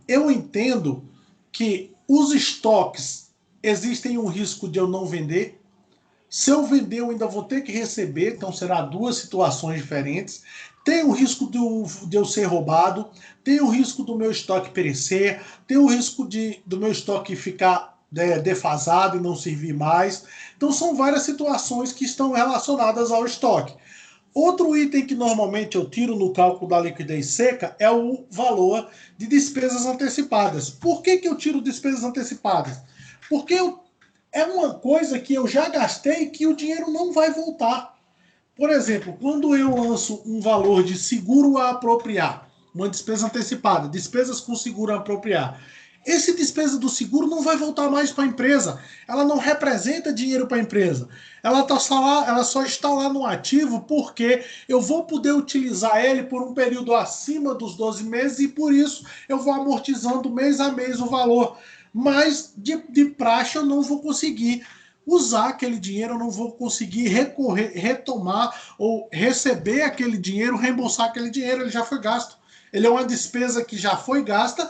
eu entendo que os estoques existem um risco de eu não vender. Se eu vender, eu ainda vou ter que receber, então será duas situações diferentes. Tem o risco de eu ser roubado, tem o risco do meu estoque perecer, tem o risco do meu estoque ficar defasado e não servir mais. Então são várias situações que estão relacionadas ao estoque. Outro item que normalmente eu tiro no cálculo da liquidez seca é o valor de despesas antecipadas. Por que eu tiro despesas antecipadas? Porque é uma coisa que eu já gastei e que o dinheiro não vai voltar. Por exemplo, quando eu lanço um valor de seguro a apropriar, uma despesa antecipada, despesas com seguro a apropriar, esse despesa do seguro não vai voltar mais para a empresa. Ela não representa dinheiro para a empresa. Ela só está lá no ativo porque eu vou poder utilizar ele por um período acima dos 12 meses e por isso eu vou amortizando mês a mês o valor. Mas de praxe eu não vou conseguir usar aquele dinheiro, eu não vou conseguir retomar ou receber aquele dinheiro, reembolsar aquele dinheiro, ele já foi gasto. Ele é uma despesa que já foi gasta,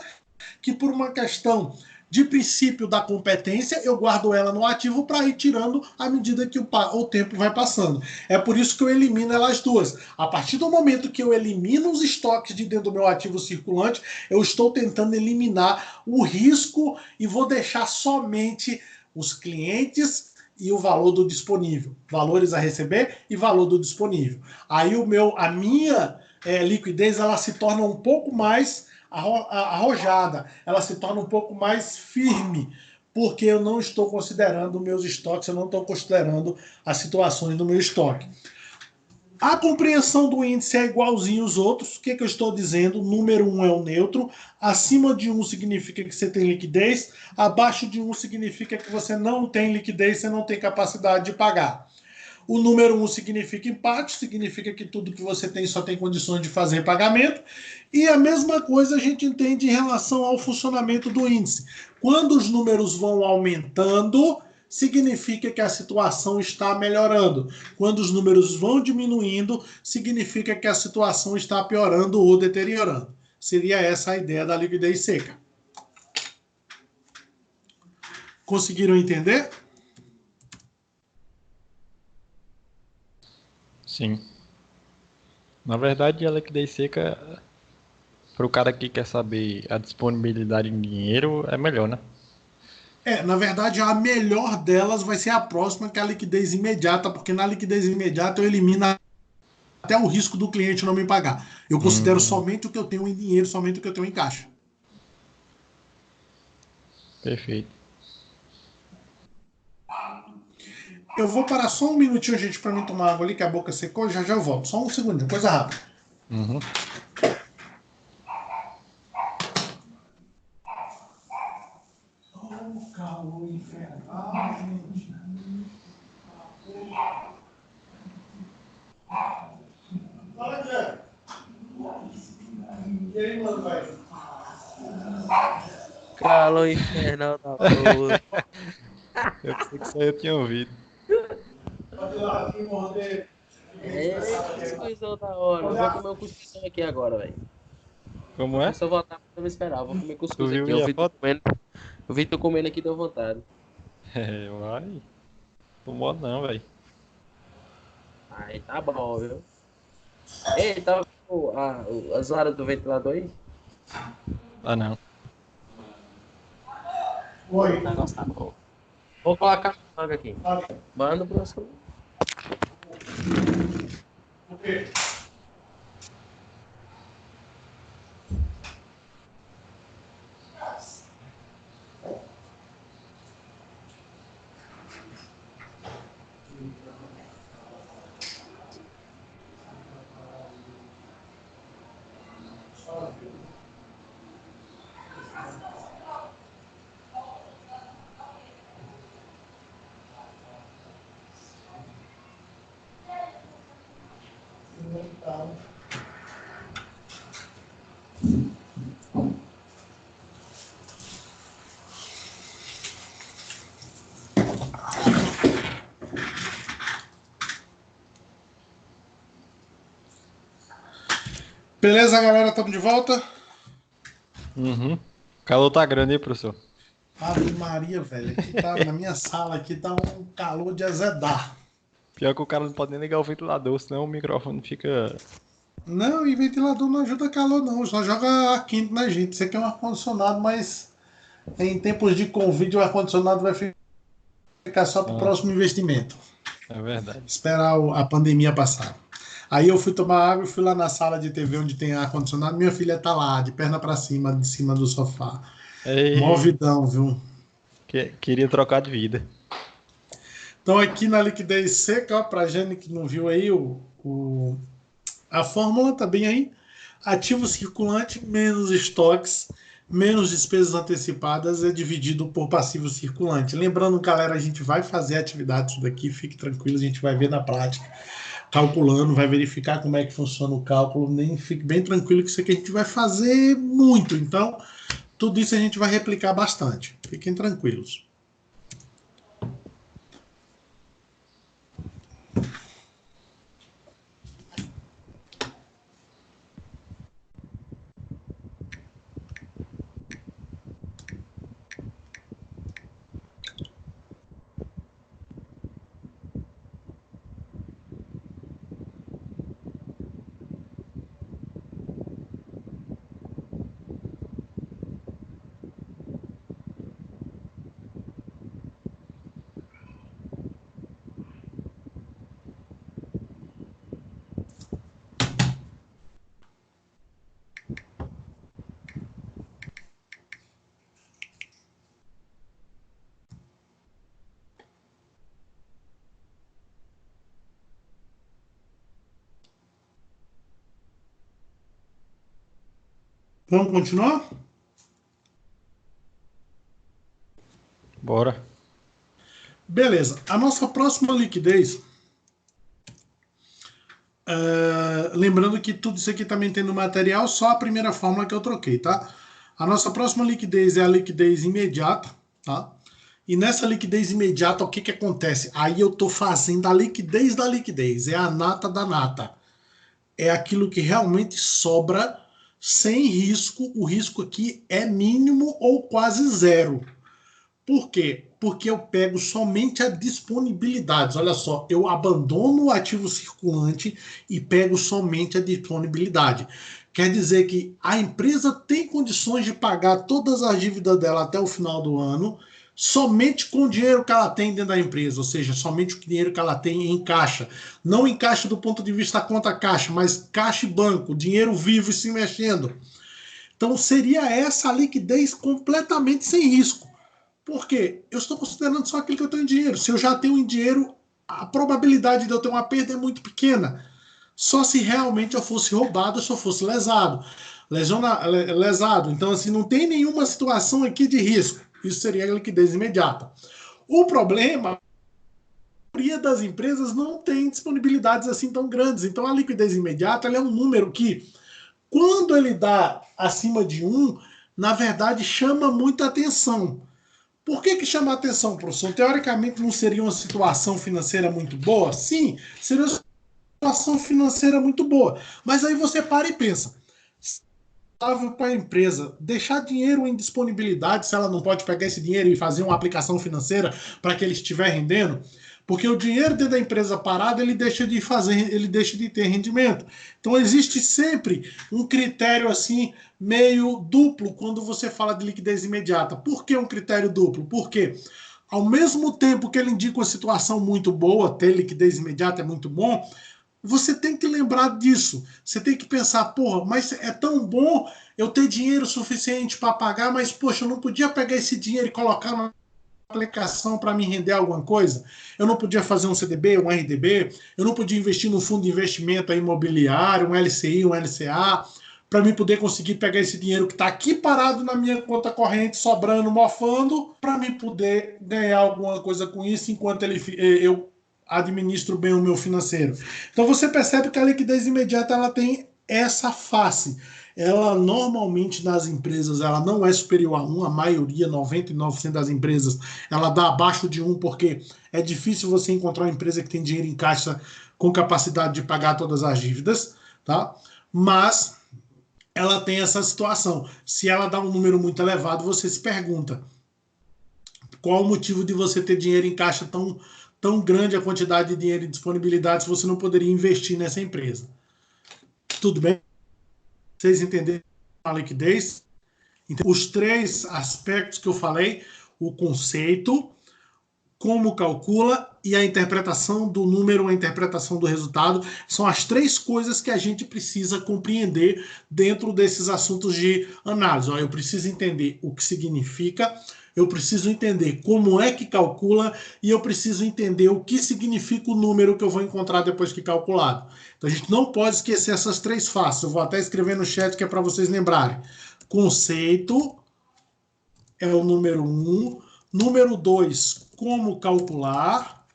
que por uma questão de princípio da competência, eu guardo ela no ativo para ir tirando à medida que o tempo vai passando. É por isso que eu elimino elas duas. A partir do momento que eu elimino os estoques de dentro do meu ativo circulante, eu estou tentando eliminar o risco e vou deixar somente os clientes e o valor do disponível. Valores a receber e valor do disponível. Aí a minha liquidez ela se torna um pouco mais arrojada, ela se torna um pouco mais firme, porque eu não estou considerando meus estoques, eu não estou considerando as situações do meu estoque. A compreensão do índice é igualzinho aos outros. O que eu estou dizendo? Número 1 é o neutro. Acima de 1 significa que você tem liquidez. Abaixo de 1 significa que você não tem liquidez, você não tem capacidade de pagar. O número 1 significa empate, significa que tudo que você tem só tem condições de fazer pagamento. E a mesma coisa a gente entende em relação ao funcionamento do índice. Quando os números vão aumentando, significa que a situação está melhorando. Quando os números vão diminuindo, significa que a situação está piorando ou deteriorando. Seria essa a ideia da liquidez seca. Conseguiram entender? Sim. Na verdade, a liquidez seca, para o cara que quer saber a disponibilidade em dinheiro, é melhor, né? Na verdade, a melhor delas vai ser a próxima, que é a liquidez imediata, porque na liquidez imediata eu elimino até o risco do cliente não me pagar. Eu considero somente o que eu tenho em dinheiro, somente o que eu tenho em caixa. Perfeito. Eu vou parar só um minutinho, gente, para mim tomar água ali, que a boca secou, já eu volto. Só um segundinho, coisa rápida. Uhum. Oh, calor infernal, gente. Fala, Zé. E aí, mano, vai? Calor infernal da porra. Eu pensei que só eu tinha ouvido. Pode ir lá aqui morder. Cuscuzão da hora. Eu vou comer um cuscuzão aqui agora, velho. Como é? Se eu voltar, eu não esperar. Eu vou comer Tu cuscuz viu aqui. aí a foto? Eu vi tu comendo aqui, deu vontade. É, vai. Não modo não, velho. Aí tá bom, viu? Ei, tá vendo as varas do ventilador aí? Ah, não. Oi. O negócio tá bom. Vou colocar a manga aqui. Fala. Manda o próximo. O quê? Beleza, galera? Estamos de volta? Uhum. O calor tá grande aí, professor. Ave Maria, velho. Aqui tá, na minha sala aqui tá um calor de azedar. Pior que o cara não pode nem ligar o ventilador, senão o microfone fica... Não, e ventilador não ajuda calor, não. Só joga ar quente na gente. Isso aqui é um ar-condicionado, mas em tempos de Covid o ar-condicionado vai ficar só para o próximo investimento. É verdade. Esperar a pandemia passar. Aí eu fui tomar água e fui lá na sala de TV onde tem ar-condicionado. Minha filha tá lá, de perna para cima, de cima do sofá. Ei, Movidão, viu? queria trocar de vida. Então aqui na liquidez seca, ó, pra gente que não viu aí, a fórmula tá bem aí. Ativo circulante menos estoques, menos despesas antecipadas é dividido por passivo circulante. Lembrando, galera, a gente vai fazer atividades daqui, fique tranquilo, a gente vai ver na prática, calculando, vai verificar como é que funciona o cálculo, nem fique bem tranquilo que isso aqui a gente vai fazer muito. Então, tudo isso a gente vai replicar bastante. Fiquem tranquilos. Vamos continuar? Bora. Beleza. A nossa próxima liquidez. Lembrando que tudo isso aqui também tem no material, só a primeira fórmula que eu troquei, tá? A nossa próxima liquidez é a liquidez imediata, tá? E nessa liquidez imediata, o que que acontece? Aí eu tô fazendo a liquidez da liquidez, é a nata da nata. É aquilo que realmente sobra sem risco. O risco aqui é mínimo ou quase zero. Por quê? Porque eu pego somente a disponibilidade. Olha só, eu abandono o ativo circulante e pego somente a disponibilidade. Quer dizer que a empresa tem condições de pagar todas as dívidas dela até o final do ano, somente com o dinheiro que ela tem dentro da empresa, ou seja, somente o dinheiro que ela tem em caixa. Não em caixa do ponto de vista conta caixa, mas caixa e banco, dinheiro vivo e se mexendo. Então seria essa a liquidez completamente sem risco. Por quê? Eu estou considerando só aquilo que eu tenho em dinheiro. Se eu já tenho em dinheiro, a probabilidade de eu ter uma perda é muito pequena. Só se realmente eu fosse roubado, se eu fosse lesado. Lesado. Então, assim, não tem nenhuma situação aqui de risco. Isso seria a liquidez imediata. O problema, a maioria das empresas não tem disponibilidades assim tão grandes. Então, a liquidez imediata é um número que, quando ele dá acima de 1, na verdade, chama muita atenção. Por que chama a atenção, professor? Teoricamente não seria uma situação financeira muito boa? Sim, seria uma situação financeira muito boa. Mas aí você para e pensa. Para a empresa deixar dinheiro em disponibilidade, se ela não pode pegar esse dinheiro e fazer uma aplicação financeira para que ele estiver rendendo, porque o dinheiro dentro da empresa parado ele deixa de fazer, ele deixa de ter rendimento. Então existe sempre um critério assim meio duplo quando você fala de liquidez imediata. Por que um critério duplo? Porque ao mesmo tempo que ele indica uma situação muito boa, ter liquidez imediata é muito bom, você tem que lembrar disso. Você tem que pensar, porra, mas é tão bom eu ter dinheiro suficiente para pagar, mas, poxa, eu não podia pegar esse dinheiro e colocar na aplicação para me render alguma coisa? Eu não podia fazer um CDB, um RDB, eu não podia investir num fundo de investimento imobiliário, um LCI, um LCA, para mim poder conseguir pegar esse dinheiro que está aqui parado na minha conta corrente, sobrando, mofando, para mim poder ganhar alguma coisa com isso enquanto eu administro bem o meu financeiro. Então você percebe que a liquidez imediata ela tem essa face. Ela normalmente nas empresas ela não é superior a 1, a maioria, 99% das empresas, ela dá abaixo de 1 porque é difícil você encontrar uma empresa que tem dinheiro em caixa com capacidade de pagar todas as dívidas, tá? Mas ela tem essa situação. Se ela dá um número muito elevado, você se pergunta qual o motivo de você ter dinheiro em caixa tão grande a quantidade de dinheiro e disponibilidade se você não poderia investir nessa empresa. Tudo bem? Vocês entenderam a liquidez? Então, os três aspectos que eu falei, o conceito, como calcula e a interpretação do número, a interpretação do resultado, são as três coisas que a gente precisa compreender dentro desses assuntos de análise. Eu preciso entender o que significa, eu preciso entender como é que calcula e eu preciso entender o que significa o número que eu vou encontrar depois que calculado. Então a gente não pode esquecer essas três faces. Eu vou até escrever no chat que é para vocês lembrarem. Conceito é o número 1. Número 2, como calcular.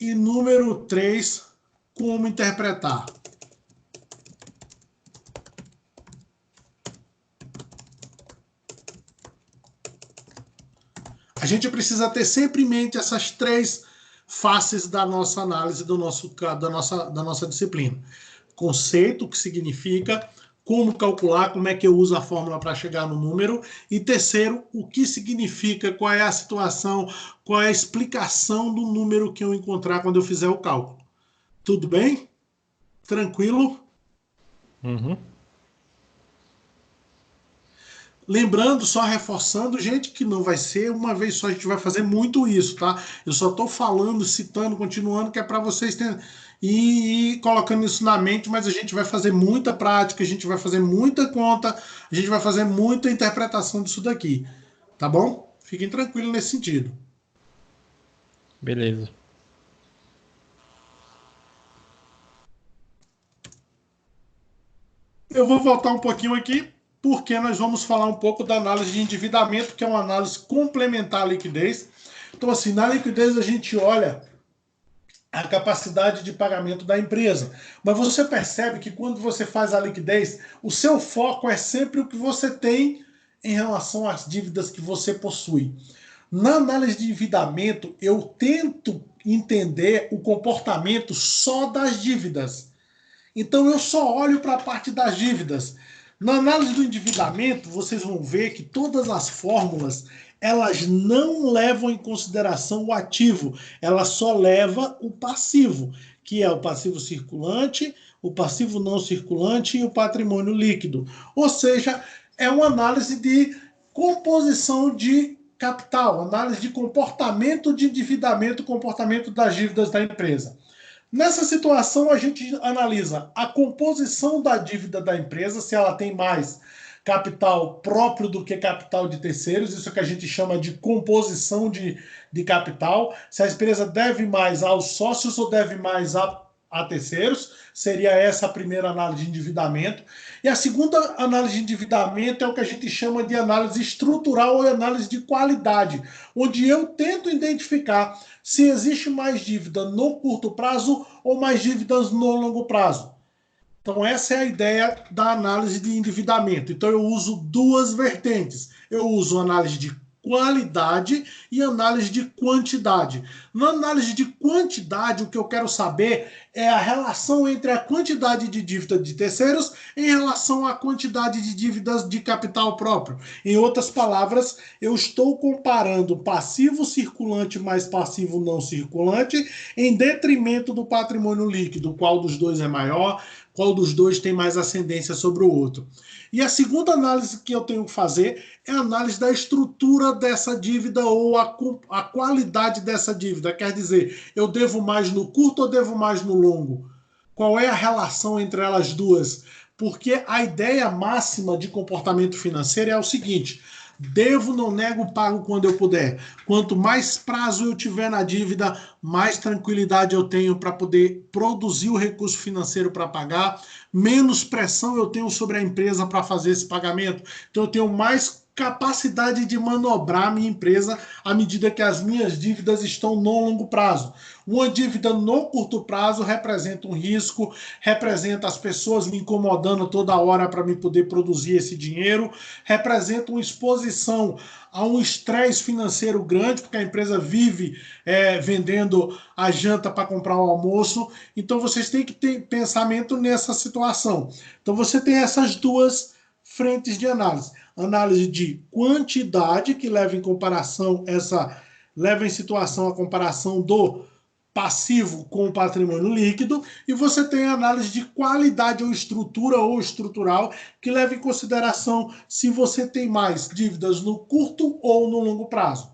E número 3, como interpretar. A gente precisa ter sempre em mente essas três faces da nossa análise, da nossa disciplina. Conceito, o que significa, como calcular, como é que eu uso a fórmula para chegar no número, e terceiro, o que significa, qual é a situação, qual é a explicação do número que eu encontrar quando eu fizer o cálculo. Tudo bem? Tranquilo? Uhum. Lembrando, só reforçando, gente, que não vai ser uma vez só, a gente vai fazer muito isso, tá? Eu só estou falando, citando, continuando, que é para vocês terem, e colocando isso na mente, mas a gente vai fazer muita prática, a gente vai fazer muita conta, a gente vai fazer muita interpretação disso daqui, tá bom? Fiquem tranquilos nesse sentido. Beleza. Eu vou voltar um pouquinho aqui. porque nós vamos falar um pouco da análise de endividamento, que é uma análise complementar à liquidez. Então, assim, na liquidez a gente olha a capacidade de pagamento da empresa. Mas você percebe que quando você faz a liquidez, o seu foco é sempre o que você tem em relação às dívidas que você possui. Na análise de endividamento, eu tento entender o comportamento só das dívidas. Então, eu só olho para a parte das dívidas. Na análise do endividamento, vocês vão ver que todas as fórmulas elas não levam em consideração o ativo, ela só leva o passivo, que é o passivo circulante, o passivo não circulante e o patrimônio líquido. Ou seja, é uma análise de composição de capital, análise de comportamento de endividamento, comportamento das dívidas da empresa. Nessa situação, a gente analisa a composição da dívida da empresa, se ela tem mais capital próprio do que capital de terceiros, isso que a gente chama de composição de capital, se a empresa deve mais aos sócios ou deve mais a terceiros, seria essa a primeira análise de endividamento. E a segunda análise de endividamento é o que a gente chama de análise estrutural ou análise de qualidade, onde eu tento identificar se existe mais dívida no curto prazo ou mais dívidas no longo prazo. Então, essa é a ideia da análise de endividamento. Então, eu uso duas vertentes. Eu uso análise de qualidade e análise de quantidade. Na análise de quantidade, o que eu quero saber é a relação entre a quantidade de dívida de terceiros em relação à quantidade de dívidas de capital próprio. Em outras palavras, eu estou comparando passivo circulante mais passivo não circulante em detrimento do patrimônio líquido, qual dos dois é maior, qual dos dois tem mais ascendência sobre o outro. E a segunda análise que eu tenho que fazer é a análise da estrutura dessa dívida ou a qualidade dessa dívida. Quer dizer, eu devo mais no curto ou devo mais no longo? Qual é a relação entre elas duas? Porque a ideia máxima de comportamento financeiro é o seguinte: devo, não nego, pago quando eu puder. Quanto mais prazo eu tiver na dívida, mais tranquilidade eu tenho para poder produzir o recurso financeiro para pagar, menos pressão eu tenho sobre a empresa para fazer esse pagamento. Então eu tenho mais capacidade de manobrar a minha empresa à medida que as minhas dívidas estão no longo prazo. Uma dívida no curto prazo representa um risco, representa as pessoas me incomodando toda hora para me poder produzir esse dinheiro, representa uma exposição a um estresse financeiro grande, porque a empresa vive vendendo a janta para comprar o almoço. Então vocês têm que ter pensamento nessa situação. Então você tem essas duas frentes de análise. Análise de quantidade, que leva em situação a comparação do passivo com o patrimônio líquido, e você tem a análise de qualidade ou estrutura ou estrutural, que leva em consideração se você tem mais dívidas no curto ou no longo prazo.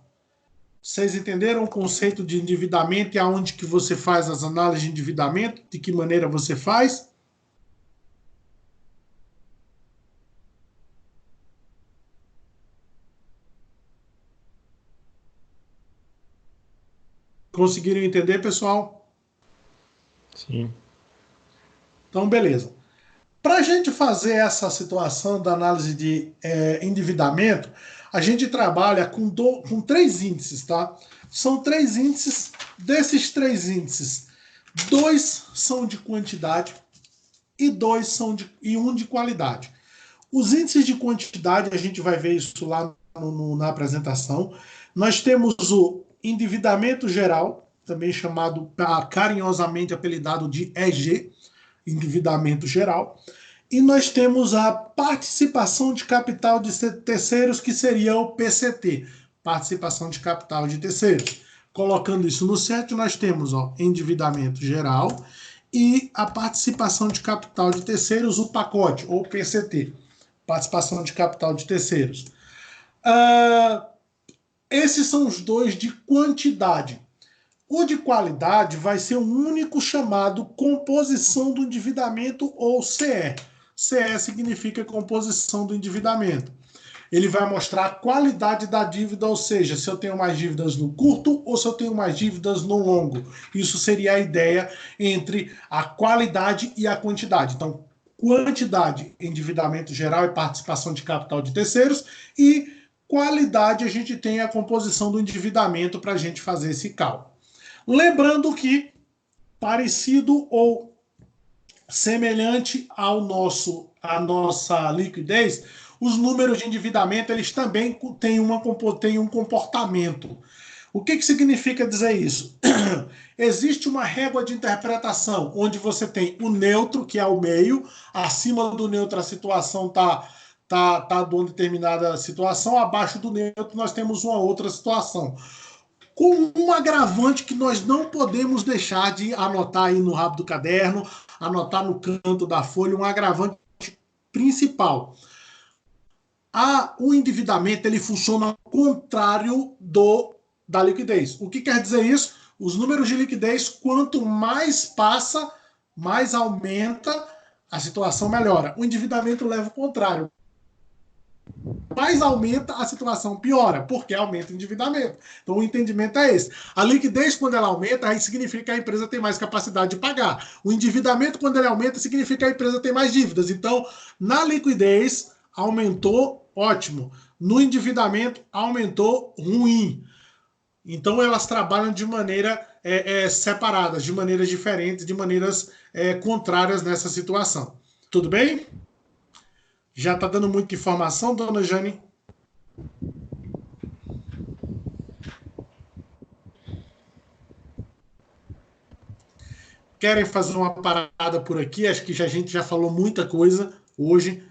Vocês entenderam o conceito de endividamento e aonde que você faz as análises de endividamento, de que maneira você faz? Conseguiram entender, pessoal? Sim. Então, beleza. Para a gente fazer essa situação da análise de endividamento, a gente trabalha com 3 índices, tá? São 3 índices. Desses 3 índices, 2 são de quantidade e 1 de qualidade. Os índices de quantidade, a gente vai ver isso lá na apresentação. Nós temos o endividamento geral, também chamado carinhosamente apelidado de EG, endividamento geral, e nós temos a participação de capital de terceiros, que seria o PCT, participação de capital de terceiros. Colocando isso no centro, nós temos endividamento geral e a participação de capital de terceiros, o pacote, ou PCT, participação de capital de terceiros. Esses são os 2 de quantidade. O de qualidade vai ser um único chamado composição do endividamento, ou CE. CE significa composição do endividamento. Ele vai mostrar a qualidade da dívida, ou seja, se eu tenho mais dívidas no curto ou se eu tenho mais dívidas no longo. Isso seria a ideia entre a qualidade e a quantidade. Então, quantidade, endividamento geral e participação de capital de terceiros, e qualidade, a gente tem a composição do endividamento para a gente fazer esse cálculo. Lembrando que, parecido ou semelhante à nossa liquidez, os números de endividamento eles também têm um comportamento. O que significa dizer isso? Existe uma régua de interpretação, onde você tem o neutro, que é o meio, acima do neutro a situação está de uma determinada situação, abaixo do neutro nós temos uma outra situação. Com um agravante que nós não podemos deixar de anotar aí no rabo do caderno, anotar no canto da folha, um agravante principal. O endividamento ele funciona ao contrário da liquidez. O que quer dizer isso? Os números de liquidez, quanto mais passa, mais aumenta, a situação melhora. O endividamento leva ao contrário. Mais aumenta, a situação piora, porque aumenta o endividamento. Então o entendimento é esse. A liquidez, quando ela aumenta, aí significa que a empresa tem mais capacidade de pagar. O endividamento, quando ele aumenta, significa que a empresa tem mais dívidas. Então, na liquidez, aumentou, ótimo. No endividamento, aumentou, ruim. Então, elas trabalham de maneira separadas, de maneiras diferentes, de maneiras contrárias nessa situação. Tudo bem? Já está dando muita informação, dona Jane? Querem fazer uma parada por aqui? Acho que a gente já falou muita coisa hoje.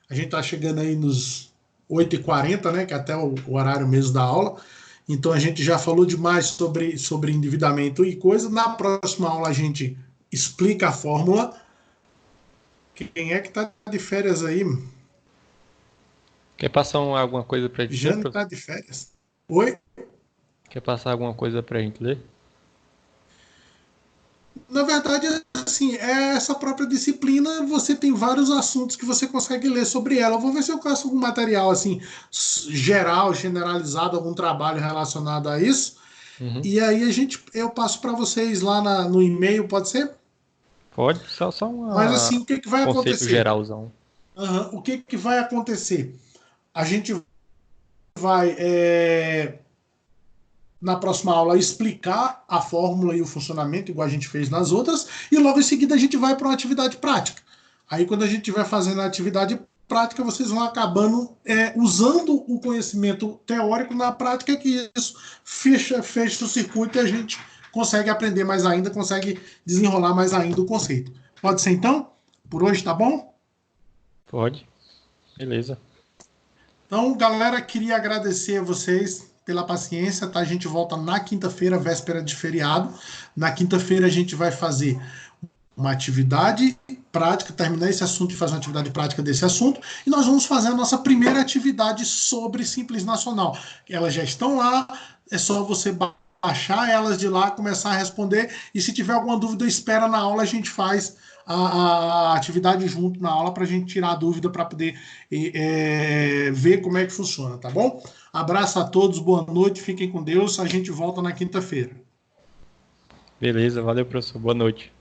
A gente está chegando aí nos 8h40, né? Que é até o horário mesmo da aula. Então a gente já falou demais sobre endividamento e coisa. Na próxima aula a gente explica a fórmula. Quem é que está de férias aí? Quer passar alguma coisa pra gente Jane ler? está de férias. Oi? Quer passar alguma coisa pra gente ler? Na verdade, assim, essa própria disciplina, você tem vários assuntos que você consegue ler sobre ela. Eu vou ver se eu caço algum material, assim, geral, generalizado, algum trabalho relacionado a isso. Uhum. E aí eu passo para vocês lá no e-mail, pode ser? Pode, só Mas assim, o que vai conceito acontecer? geralzão. O que vai acontecer? A gente vai, na próxima aula, explicar a fórmula e o funcionamento, igual a gente fez nas outras, e logo em seguida a gente vai para uma atividade prática. Aí, quando a gente estiver fazendo a atividade prática, vocês vão acabando usando o conhecimento teórico na prática, que isso fecha o circuito e a gente consegue aprender mais ainda, consegue desenrolar mais ainda o conceito. Pode ser, então? Por hoje, tá bom? Pode. Beleza. Então, galera, queria agradecer a vocês pela paciência, tá? A gente volta na quinta-feira, véspera de feriado. Na quinta-feira a gente vai fazer uma atividade prática, terminar esse assunto e fazer uma atividade prática desse assunto, e nós vamos fazer a nossa primeira atividade sobre Simples Nacional. Elas já estão lá, é só você baixar elas de lá, começar a responder, e se tiver alguma dúvida, espera na aula, a gente faz a atividade junto na aula para a gente tirar a dúvida, para poder ver como é que funciona, tá bom? Abraço a todos, boa noite, fiquem com Deus, a gente volta na quinta-feira. Beleza, valeu, professor. Boa noite.